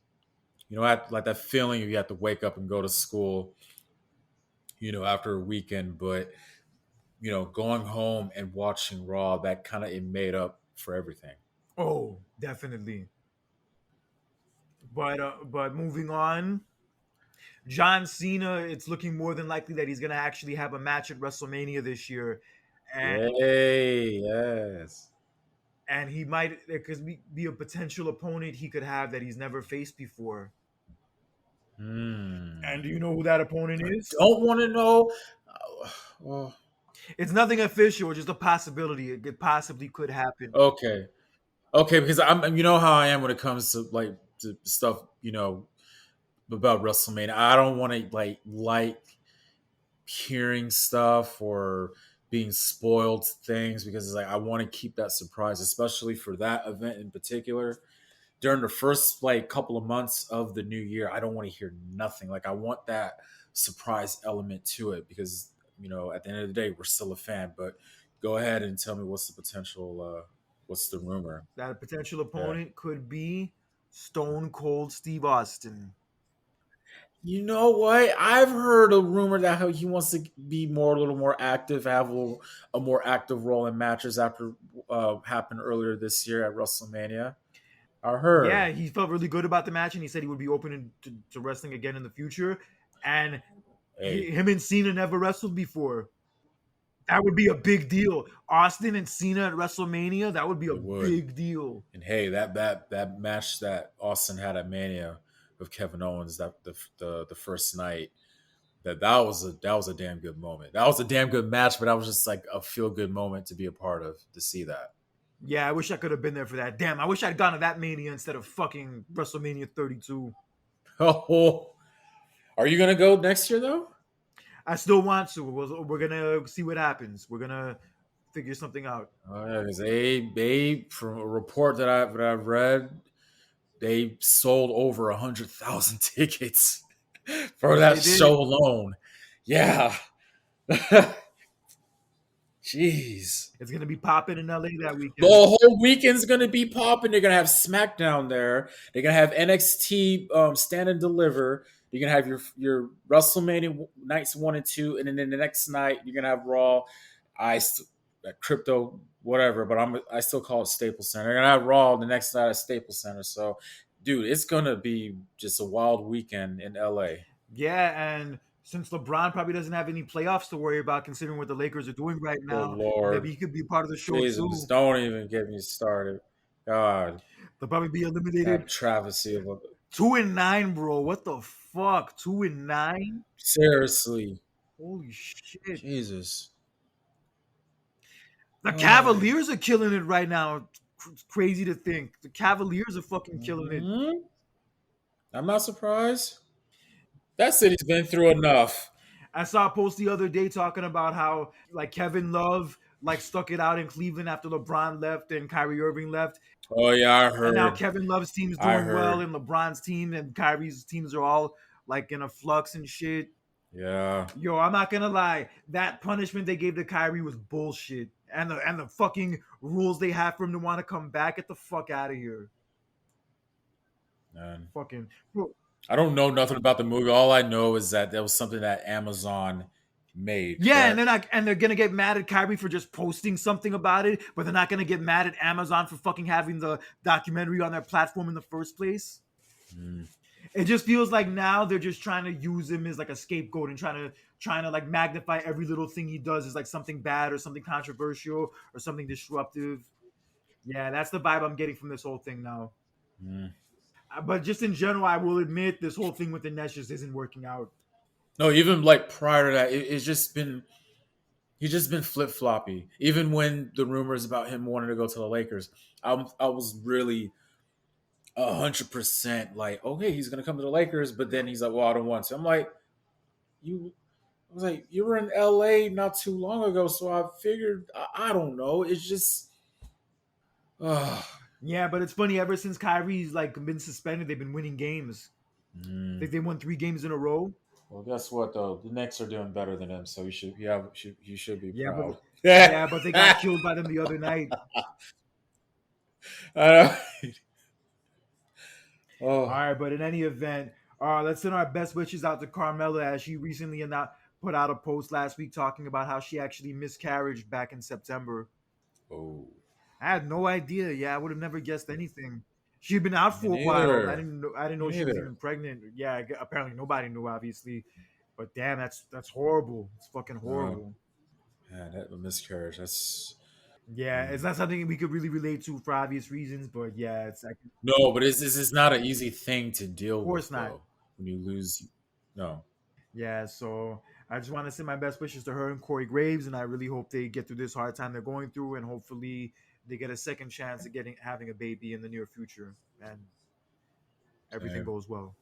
Like that feeling you have to wake up and go to school, after a weekend. But, going home and watching Raw, that kind of it made up for everything. Oh, definitely. But moving on, John Cena, it's looking more than likely that he's gonna actually have a match at WrestleMania this year, and Yay! Yes. he might there could be a potential opponent he could have that he's never faced before. Hmm. And do you know who that opponent I is? don't want to know. Well, It's nothing official, it's just a possibility. It possibly could happen. okay, okay, because you know how I am when it comes to like to stuff, about WrestleMania. I don't want to like hearing stuff or being spoiled things because it's like I want to keep that surprise, especially for that event in particular. During the first like couple of months of the new year, I don't want to hear nothing. Like I want that surprise element to it because at the end of the day, we're still a fan. But go ahead and tell me what's the potential. What's the rumor? That a potential Yeah. opponent could be Stone Cold Steve Austin. You know what? I've heard a rumor that how he wants to be a little more active, have a more active role in matches after happened earlier this year at WrestleMania. I Yeah, heard. he felt really good about the match, and he said he would be open to wrestling again in the future. And Hey, him and Cena never wrestled before. That would be a big deal. Austin and Cena at WrestleMania, that would be a it would. big deal. And hey, that match that Austin had at Mania with Kevin Owens, that the first night, that was a damn good moment. That was a damn good match, but that was just like a feel good moment to be a part of to see that. Yeah, I wish I could have been there for that. Damn, I wish I'd gone to that Mania instead of fucking WrestleMania 32. Oh, are you gonna go next year though? I still want to. We're gonna see what happens. We're gonna figure something out. Oh, yeah, because they from a report that I've read, they sold over 100,000 tickets for Yes, that they show did. alone. Yeah. Jeez. It's gonna be popping in LA that The weekend. whole weekend's gonna be popping. They're gonna have SmackDown there. They're gonna have NXT Stand and Deliver. You're gonna have your WrestleMania nights 1 and 2, and then the next night you're gonna have Raw. Crypto whatever, but I still call it Staples Center. They're gonna have Raw the next night at Staples Center. So, dude, it's gonna be just a wild weekend in LA. Yeah, and since LeBron probably doesn't have any playoffs to worry about, considering what the Lakers are doing right Good now, maybe Lord, he could be part of the show Jesus, too. don't even get me started. God, They'll probably be eliminated that travesty of a 2-9, bro. What the fuck? 2-9? seriously. Holy shit. Jesus. The Mhm. Cavaliers are killing it right now. It's crazy to think. The Cavaliers are fucking killing it. I'm not surprised. That city's been through enough. I saw a post the other day talking about how like Kevin Love like stuck it out in Cleveland after LeBron left and Kyrie Irving left. Oh yeah, I And now heard. Kevin Love's team is I doing well, heard. and LeBron's team and Kyrie's teams are all like in a flux and shit. Yeah. Yo, I'm not gonna lie, that punishment they gave to Kyrie was bullshit, and the fucking rules they have for him to want to come back. Get the fuck out of here, Man. fucking. Bro. I don't know nothing about the movie. All I know is that was something that Amazon made, Yeah, and correct? they're gonna get mad at Kyrie for just posting something about it, but they're not gonna get mad at Amazon for fucking having the documentary on their platform in the first place. Mm. It just feels like now they're just trying to use him as like a scapegoat and trying to like magnify every little thing he does as like something bad or something controversial or something disruptive. Yeah, that's the vibe I'm getting from this whole thing now. Mm. But just in general, I will admit this whole thing with the Nets just isn't working out. No, even like prior to that, it's just been he's just been flip floppy. Even when the rumors about him wanting to go to the Lakers, I was really 100% like, okay, he's gonna come to the Lakers, but then he's like, well, I don't want to. I'm like, you. I was like, you were in LA not too long ago, so I figured I don't know. It's just, uh, Yeah, but it's funny. Ever since Kyrie's like been suspended, they've been winning games. I think mm. they won 3 games in a row. Well, guess what though? The Knicks are doing better than him, so you should be Yeah, but proud. yeah, but they got killed by them the other night. Uh, All oh, right, but in any event, let's send our best wishes out to Carmella as she recently put out a post last week talking about how she actually miscarried back in September. oh, I had no idea. Yeah, I would have never guessed anything. She'd been out me for a while. neither. I didn't Me know she was neither. even pregnant. Yeah, apparently nobody knew, obviously. But damn, that's horrible. It's fucking Oh, horrible. man, that a miscarriage. That's Yeah, it's mm. not something we could really relate to for obvious reasons. But yeah, it's like, of No, but it's not an easy thing to deal course with not. though. When you lose, no, Yeah, so I just want to send my best wishes to her and Corey Graves, and I really hope they get through this hard time they're going through, and hopefully they get a second chance at getting having a baby in the near future, and everything same. goes well.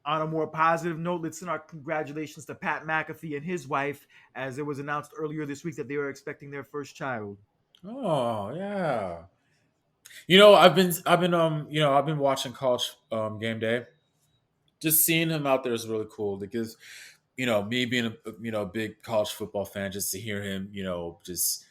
On a more positive note, let's send our congratulations to Pat McAfee and his wife, as it was announced earlier this week that they were expecting their first child. Oh yeah. I've been watching College Game Day. Just seeing him out there is really cool because me being a big college football fan, just to hear him just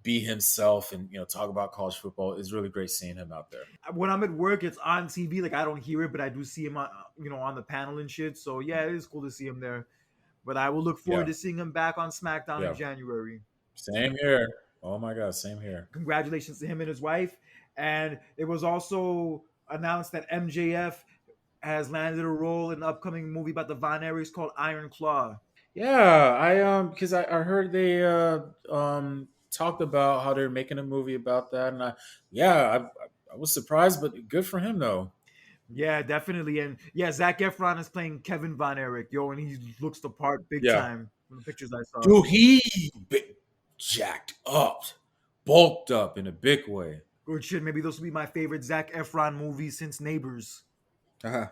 be himself and talk about college football is really great seeing him out there. When I'm at work, it's on TV. Like I don't hear it, but I do see him on on the panel and shit. So yeah, it is cool to see him there. But I will look forward Yeah, to seeing him back on SmackDown in yeah, January. same here. Oh my god, same here. Congratulations to him and his wife. And it was also announced that MJF has landed a role in an upcoming movie about the Von Aries called Iron Claw. Yeah, because I heard they talked about how they're making a movie about that, and I was surprised, but good for him though. Yeah, definitely. And yeah, Zach Efron is playing Kevin Von Erich, yo, and he looks the part big Yeah, time from the pictures I saw. dude, he jacked up, bulked up in a big way. Good shit. Maybe this will be my favorite Zach Efron movie since Neighbors. Uh-huh.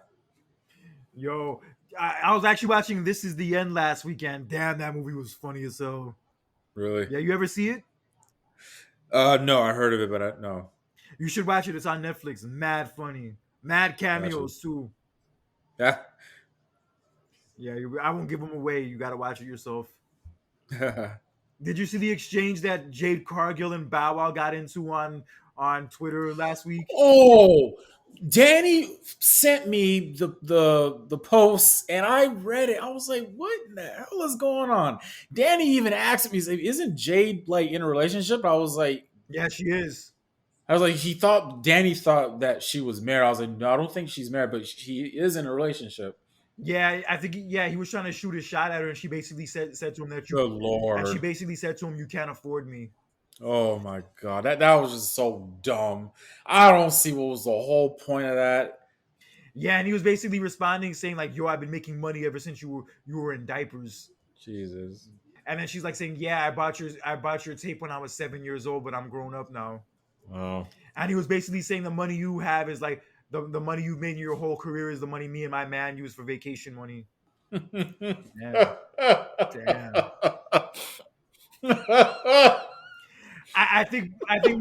Yo, I was actually watching This Is the End last weekend. Damn, that movie was funny as hell. Really? Yeah, you ever see it? No, I heard of it, but no. You should watch it. It's on Netflix. Mad funny. Mad Gotcha. cameos too. Yeah. Yeah, I won't give them away. You got to watch it yourself. Did you see the exchange that Jade Cargill and Bow Wow got into on Twitter last week? Oh, Danny sent me the posts and I read it. I was like, "What in the hell is going on?" Danny even asked me, "Isn't Jade like in a relationship?" Yeah, she is. I was like, he thought Danny thought that she was married. I was like, no, I don't think she's married, but she is in a relationship. Yeah, I think he was trying to shoot a shot at her, and she basically said to him that Good lord! you can't afford me. Oh my god, that was just so dumb. I don't see what was the whole point of that. Yeah, and he was basically responding saying like, "Yo, I've been making money ever since you were in diapers." Jesus. And then she's like saying, "Yeah, I bought your tape when I was 7 years old, but I'm grown up now." Oh. And he was basically saying the money you have is like the money you've made in your whole career is the money me and my man use for vacation money. Damn, damn. I think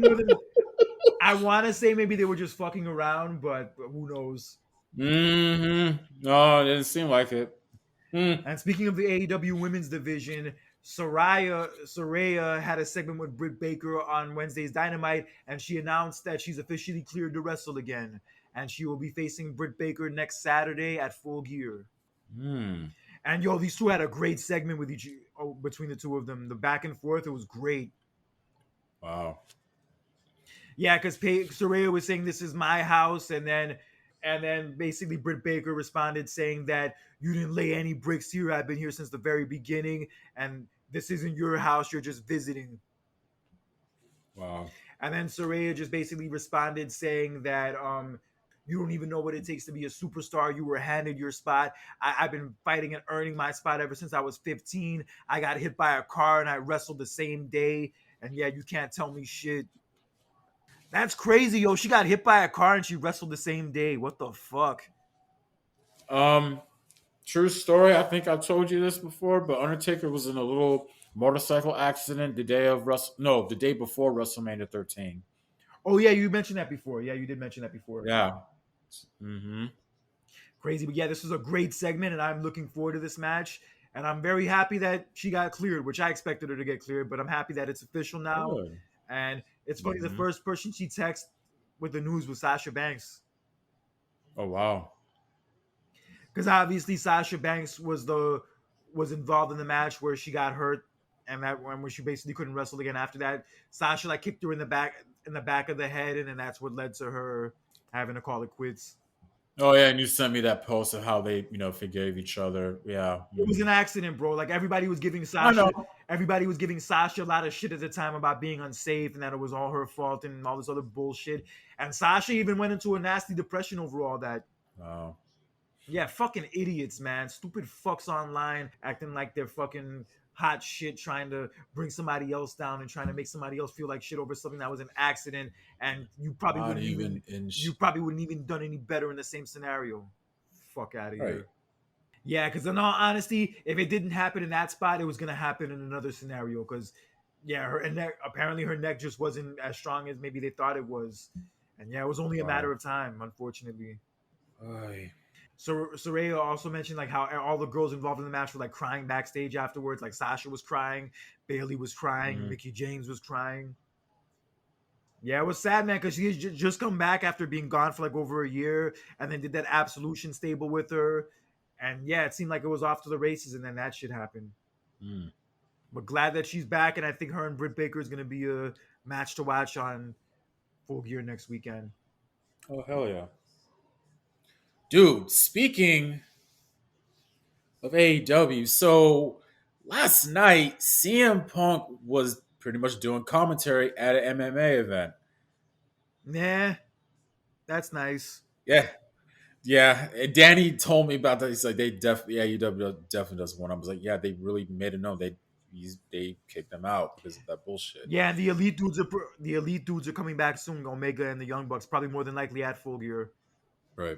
more than I want to say maybe they were just fucking around, but who knows? No, it didn't seem like it. Hmm. And speaking of the AEW women's division, Saraya had a segment with Britt Baker on Wednesday's Dynamite, and she announced that she's officially cleared to wrestle again, and she will be facing Britt Baker next Saturday at Full Gear. Hmm. And yo, these two had a great segment between the two of them. The back and forth, it was great. Wow. Yeah, because Saraya was saying this is my house, and then basically Britt Baker responded saying that you didn't lay any bricks here. I've been here since the very beginning, and this isn't your house. You're just visiting. Wow. And then Saraya just basically responded saying that you don't even know what it takes to be a superstar. You were handed your spot. I've been fighting and earning my spot ever since I was 15. I got hit by a car and I wrestled the same day. And yeah, you can't tell me shit. That's crazy, yo. She got hit by a car and she wrestled the same day. What the fuck? Um. True story. I think I've told you this before, but Undertaker was in a little motorcycle accident the day before WrestleMania 13. Oh yeah, you mentioned that before. Yeah, you did mention that before. Yeah. Mm-hmm. Crazy, but yeah, this was a great segment, and I'm looking forward to this match. And I'm very happy that she got cleared, which I expected her to get cleared, but I'm happy that it's official now. Good. And it's funny, the Mm-hmm. first person she texted with the news was Sasha Banks, Oh wow. because obviously Sasha Banks was involved in the match where she got hurt, and that when she basically couldn't wrestle again after that. Sasha like kicked her in the back of the head, and then that's what led to her having to call it quits. Oh yeah, and you sent me that post of how they, forgave each other. Yeah. It was Mm. an accident, bro. Like I know. everybody was giving Sasha a lot of shit at the time about being unsafe and that it was all her fault and all this other bullshit. And Sasha even went into a nasty depression over all that. Wow. Yeah, fucking idiots, man. Stupid fucks online acting like they're fucking hot shit, trying to bring somebody else down and trying to make somebody else feel like shit over something that was an accident, and Not even in. you probably wouldn't even done any better in the same scenario. Fuck out of Right. here. Yeah, because in all honesty, if it didn't happen in that spot, it was gonna happen in another scenario. Because yeah, apparently her neck just wasn't as strong as maybe they thought it was, and yeah, it was only a matter Wow. of time, unfortunately. Ay. So Saraya also mentioned like how all the girls involved in the match were like crying backstage afterwards. Like Sasha was crying, Bailey was crying, Mhm. Mickey James was crying. Yeah, it was sad, man, because she had just come back after being gone for like over a year, and then did that Absolution stable with her, and yeah, it seemed like it was off to the races, and then that shit happened. Mm. But glad that she's back, and I think her and Britt Baker is going to be a match to watch on Full Gear next weekend. Oh hell yeah, dude. Speaking of AEW, so last night CM Punk was pretty much doing commentary at an MMA event. Nah, that's nice. Yeah, yeah. And Danny told me about that. He's like, they definitely, yeah, AEW definitely does one. I was like, yeah, they really made it known they kicked them out because of that bullshit. Yeah, and the elite dudes are coming back soon. Omega and the Young Bucks, probably more than likely at Full Gear. Right.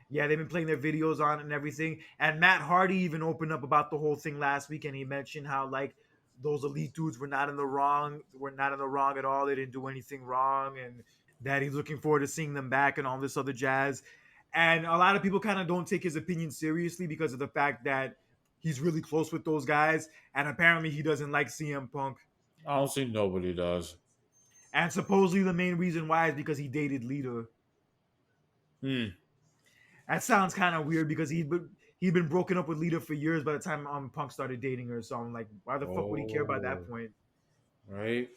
Yeah, they've been playing their videos on it and everything. And Matt Hardy even opened up about the whole thing last week, and he mentioned how like those elite dudes were not in the wrong, at all. They didn't do anything wrong, and that he's looking forward to seeing them back and all this other jazz. And a lot of people kind of don't take his opinion seriously because of the fact that He's really close with those guys, and apparently he doesn't like CM Punk. I don't see nobody does. And supposedly the main reason why is because he dated Lita. Hmm. That sounds kind of weird because he'd been broken up with Lita for years by the time Punk started dating her. So I'm like, why the fuck would he care about that Oh, point? right.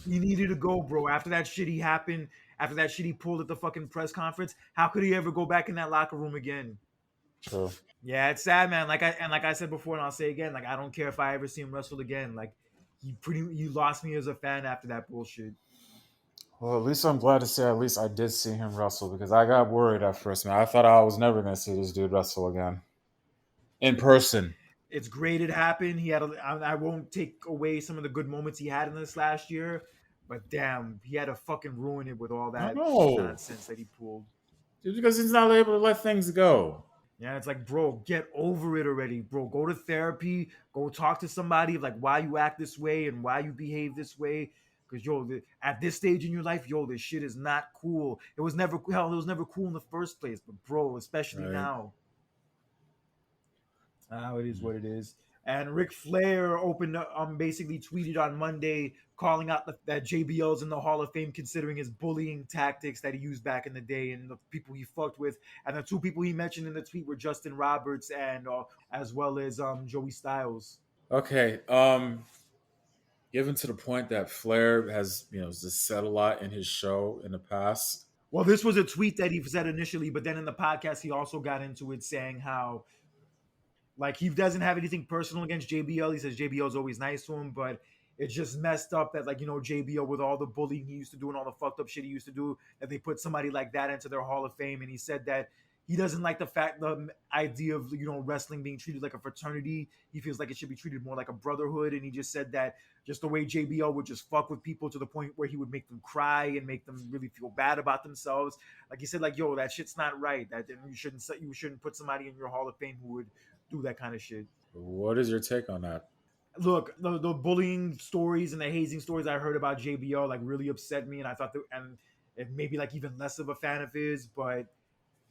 He needed to go, bro. After that shit he happened, after that shit he pulled at the fucking press conference, how could he ever go back in that locker room again? True. Yeah, it's sad, man. Like I said before, and I'll say again, like I don't care if I ever see him wrestle again. Like you lost me as a fan after that bullshit. Well, at least I'm glad to say at least I did see him wrestle because I got worried at first, man. I thought I was never going to see this dude wrestle again in person. It's great it happened. I won't take away some of the good moments he had in this last year, but damn, he had to fucking ruin it with all I that know. nonsense that he pulled. Just because he's not able to let things go. Yeah, it's like, bro, get over it already, bro. Go to therapy. Go talk to somebody of like why you act this way and why you behave this way. Because at this stage in your life, this shit is not cool. It was never hell. It was never cool in the first place. But bro, especially Right. now, it is what it is. And Ric Flair basically tweeted on Monday calling out that JBL's in the Hall of Fame considering his bullying tactics that he used back in the day and the people he fucked with. And the two people he mentioned in the tweet were Justin Roberts and as well as Joey Styles. Okay. Given to the point that Flair has, just said a lot in his show in the past. Well, this was a tweet that he said initially, but then in the podcast he also got into it saying how like he doesn't have anything personal against JBL. He says JBL is always nice to him, but it's just messed up that like JBL with all the bullying he used to do and all the fucked up shit he used to do that they put somebody like that into their Hall of Fame. And he said that he doesn't like the idea of wrestling being treated like a fraternity. He feels like it should be treated more like a brotherhood. And he just said that just the way JBL would just fuck with people to the point where he would make them cry and make them really feel bad about themselves. Like he said, like that shit's not right. That you shouldn't put somebody in your Hall of Fame who would do that kind of shit. What is your take on that? Look, the bullying stories and the hazing stories I heard about JBL like really upset me, and I thought that, and it maybe like even less of a fan of his. But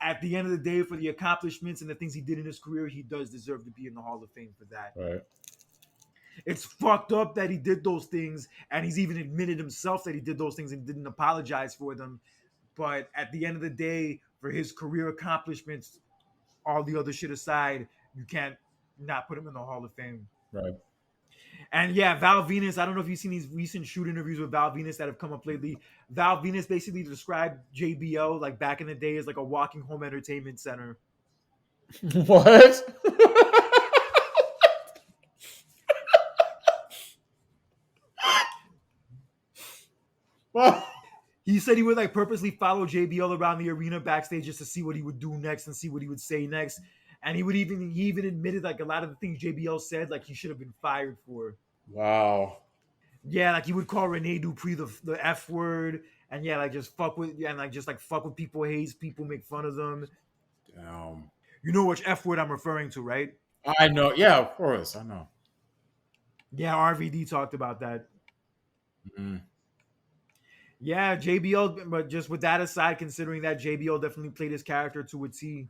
at the end of the day, for the accomplishments and the things he did in his career, he does deserve to be in the Hall of Fame for that. Right. It's fucked up that he did those things, and he's even admitted himself that he did those things and didn't apologize for them. But at the end of the day, for his career accomplishments, all the other shit aside, you can't not put him in the Hall of Fame. Right. And yeah, Val Venus, I don't know if you've seen these recent shoot interviews with Val Venus that have come up lately. Val Venus basically described JBL like back in the day as like a walking home entertainment center. What? Well, He said he would like purposely follow JBL around the arena backstage just to see what he would do next and see what he would say next. And he even admitted like a lot of the things JBL said like he should have been fired for. wow. Yeah, like he would call Rene Dupree the F word, and yeah, like just fuck with and like just like fuck with people, haze people, make fun of them. Damn. You know which F word I'm referring to, right? I know. Yeah, of course. I know. Yeah, RVD talked about that. Mm. Yeah, JBL, but just with that aside, considering that JBL definitely played his character to a T.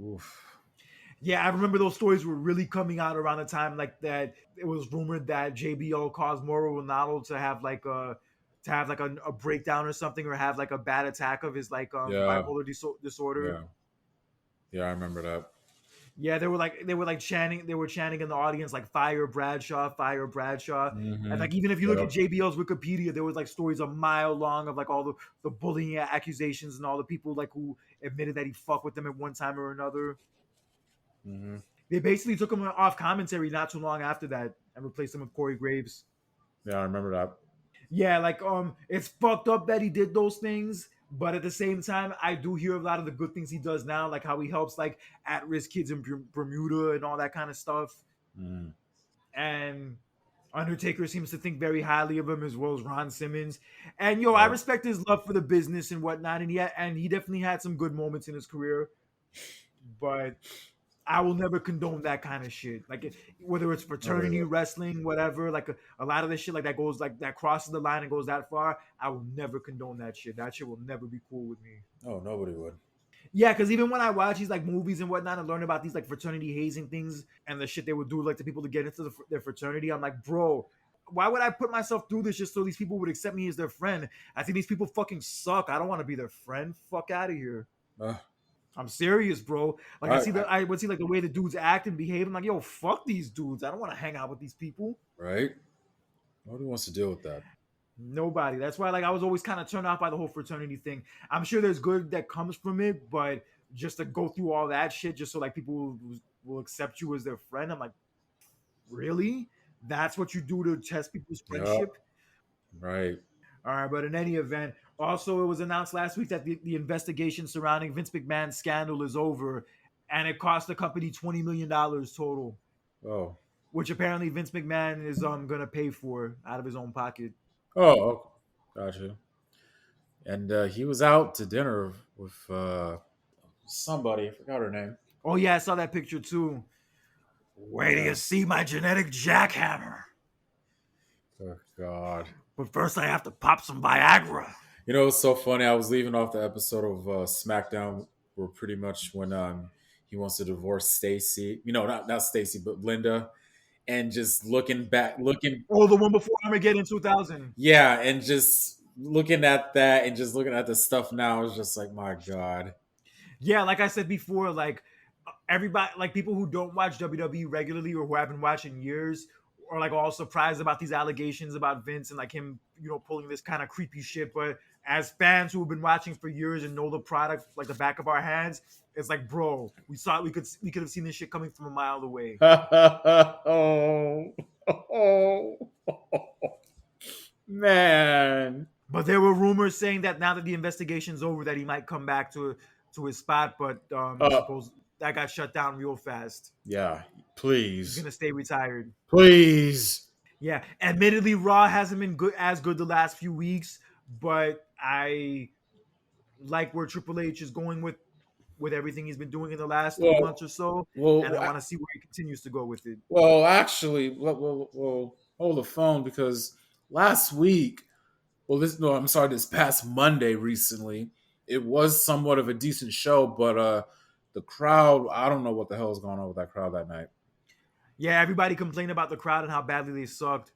Oof. Yeah, I remember those stories were really coming out around the time like that. It was rumored that JBL caused Mauro Ronaldo to have like a breakdown or something, or have like a bad attack of his like Yeah. bipolar disorder. Yeah. Yeah, I remember that. Yeah, they were chanting in the audience like fire Bradshaw, fire Bradshaw. And Mm-hmm. like even if you look at Yep. JBL's Wikipedia, there was like stories a mile long of like all the bullying accusations and all the people like who admitted that he fucked with them at one time or another. Mm-hmm. They basically took him off commentary not too long after that and replaced him with Corey Graves. Yeah, I remember that. Yeah, like it's fucked up that he did those things, but at the same time, I do hear a lot of the good things he does now, like how he helps like at-risk kids in Bermuda and all that kind of stuff. Mm. And Undertaker seems to think very highly of him as well as Ron Simmons. And I Right. respect his love for the business and whatnot, and he definitely had some good moments in his career, but I will never condone that kind of shit. Like whether it's Nobody fraternity would. wrestling, whatever. Like a lot of this shit, like that goes like that crosses the line and goes that far. I will never condone that shit. That shit will never be cool with me. Oh, nobody would. Yeah, because even when I watch these like movies and whatnot and learn about these like fraternity hazing things and the shit they would do like to people to get into their fraternity, I'm like, bro, why would I put myself through this just so these people would accept me as their friend? I think these people fucking suck. I don't want to be their friend. Fuck out of here. Uh, I'm serious, bro. Like I, I, I would see like the way the dudes act and behave. I'm like, yo, fuck these dudes. I don't want to hang out with these people. right? Nobody wants to deal with that. Nobody. That's why like I was always kind of turned off by the whole fraternity thing. I'm sure there's good that comes from it, but just to go through all that shit just so like people will accept you as their friend. I'm like, really? That's what you do to test people's Yeah, friendship? right. All right, but in any event, also it was announced last week that the investigation surrounding Vince McMahon's scandal is over, and it cost the company $20 million total, Oh, which apparently Vince McMahon is gonna pay for out of his own pocket. oh, gotcha. And he was out to dinner with somebody. I forgot her name. Oh yeah, I saw that picture too. Where do you Yeah. see my genetic jackhammer? Oh God. But first, I have to pop some Viagra. You know, it's so funny. I was leaving off the episode of SmackDown where pretty much when he wants to divorce Stacy. You know, not Stacy, but Linda, and just looking back, looking, Oh, the one before Armageddon 2000. yeah, and just looking at that, and just looking at the stuff now is just like, my God. Yeah, like I said before, like everybody, like people who don't watch WWE regularly or who haven't watched in years, are like all surprised about these allegations about Vince and like him, pulling this kind of creepy shit. But as fans who have been watching for years and know the product like the back of our hands, it's like, bro, we could have seen this shit coming from a mile away. Oh, oh, man. But there were rumors saying that now that the investigation's over, that he might come back to his spot. But Uh, suppose that got shut down real fast. yeah, He's please, gonna stay retired. please. Yeah, admittedly, Raw hasn't been good the last few weeks, but I like where Triple H is going with everything he's been doing in the last 3 months Well, or so, and I well, want to see where he continues to go with it. well. Actually, hold the phone because last week, well, this no, I'm sorry, this past Monday recently, it was somewhat of a decent show, but the crowd, I don't know what the hell is going on with that crowd that night. Yeah, everybody complained about the crowd and how badly they sucked.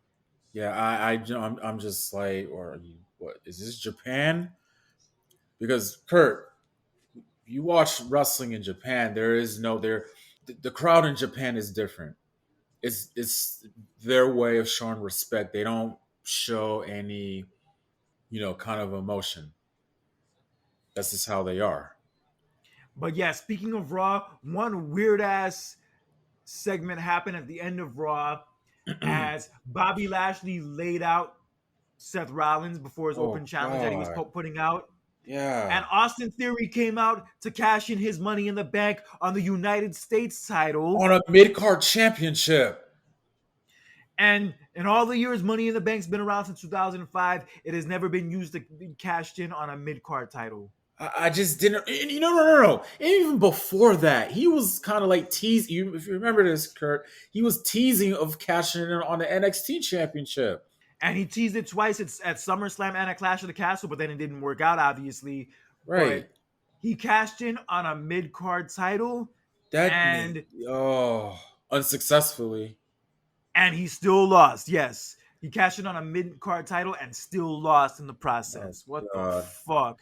Yeah, I'm just like, or are you, what is this Japan? Because Kurt, you watch wrestling in Japan, there is no there. The crowd in Japan is different. It's their way of showing respect. They don't show any, kind of emotion. That's just how they are. But yeah, speaking of Raw, one weird ass segment happened at the end of Raw as Bobby Lashley laid out Seth Rollins before his Oh open challenge that he was God, putting out. yeah, And Austin Theory came out to cash in his money in the bank on the United States title. on a mid card championship. And in all the years Money in the Bank's been around since 2005, it has never been used to be cashed in on a mid card title. I just didn't. No. And even before that, he was kind of like teasing. If you remember this, Kurt, he was teasing of cashing in on the NXT championship. And he teased it twice at SummerSlam and at Clash of the Castle, but then it didn't work out, obviously. Right. But he cashed in on a mid card title, That made and unsuccessfully. he still lost. Yes, he cashed in on a mid card title and still lost in the Oh process. What the God, fuck?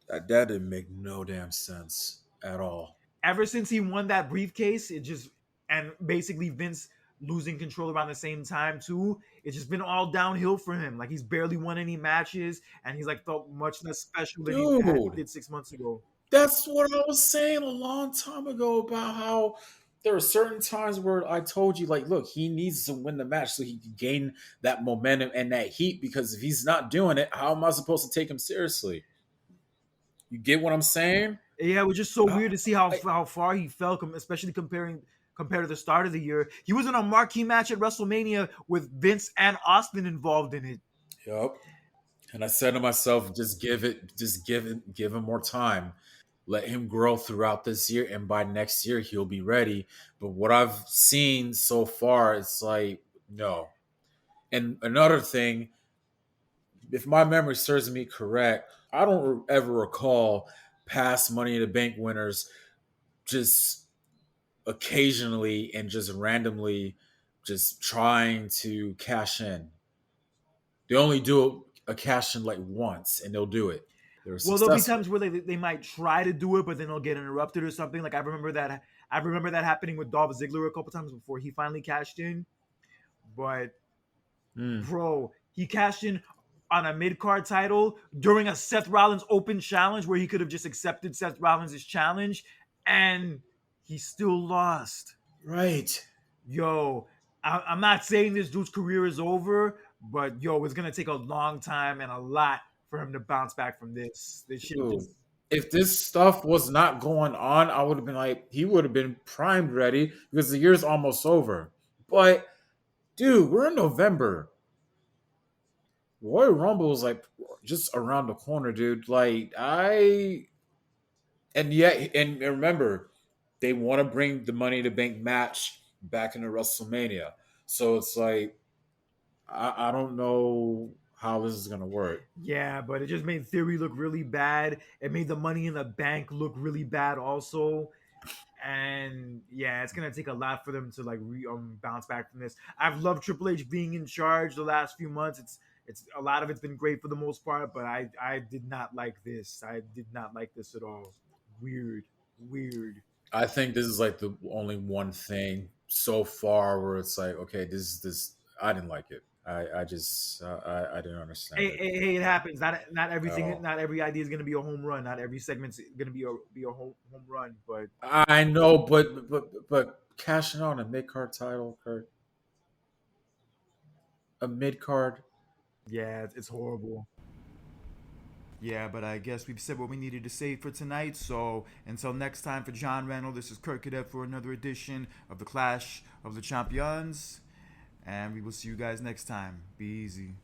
that didn't make no damn sense at all. Ever since he won that briefcase, it just and basically Vince losing control around the same time too. It's just been all downhill for him. Like he's barely won any matches, and he's like felt much less special than he Dude, did 6 months ago. that's what I was saying a long time ago about how there are certain times where I told you, like, look, he needs to win the match so he can gain that momentum and that heat. Because if he's not doing it, how am I supposed to take him seriously? You get what I'm saying? Yeah, it was just so Uh, weird to see how I- far he fell, especially compared to the start of the year. He was in a marquee match at WrestleMania with Vince and Austin involved in it. Yep. And I said to myself, give him more time. Let him grow throughout this year, and by next year he'll be ready. But what I've seen so far, it's like no. And another thing, if my memory serves me correct, I don't ever recall past Money in the Bank winners just occasionally and just randomly just trying to cash in. They only do a cash in like once and they'll do it. They're Well, there'll be successful. times where they might try to do it, but then they'll get interrupted or something. Like I remember that happening with Dolph Ziggler a couple times before he finally cashed in. But Mm, bro, he cashed in on a mid card title during a Seth Rollins Open challenge where he could have just accepted Seth Rollins' challenge, and he still lost. right. Yo, I'm not saying this dude's career is over, but yo, it's gonna take a long time and a lot for him to bounce back from this. This shit Dude, just if this stuff was not going on, I would have been like, he would have been primed ready because the year's almost over. But dude, we're in November. Royal Rumble is like just around the corner, dude. Like and yet, and remember, they want to bring the Money in the Bank match back into WrestleMania. So it's like, I don't know how this is gonna work. yeah, but it just made Theory look really bad. It made the Money in the Bank look really bad also. And yeah, it's gonna take a lot for them to like bounce back from this. I've loved Triple H being in charge the last few months. It's a lot of it's been great for the most part, but I did not like this. I did not like this at all. Weird, weird. I think this is like the only one thing so far where it's like, okay, this. I didn't like it. I didn't understand Hey, it hey, hey, it happens. Not at everything. all. Not every idea is gonna be a home run. Not every segment's gonna be a home run. But I know, but cashing on a mid card title, Kurt, a mid card. yeah, it's horrible. Yeah, but I guess we've said what we needed to say for tonight. So until next time, for John Randall, this is Kurt Cadet for another edition of the Clash of the Champions. And we will see you guys next time. Be easy.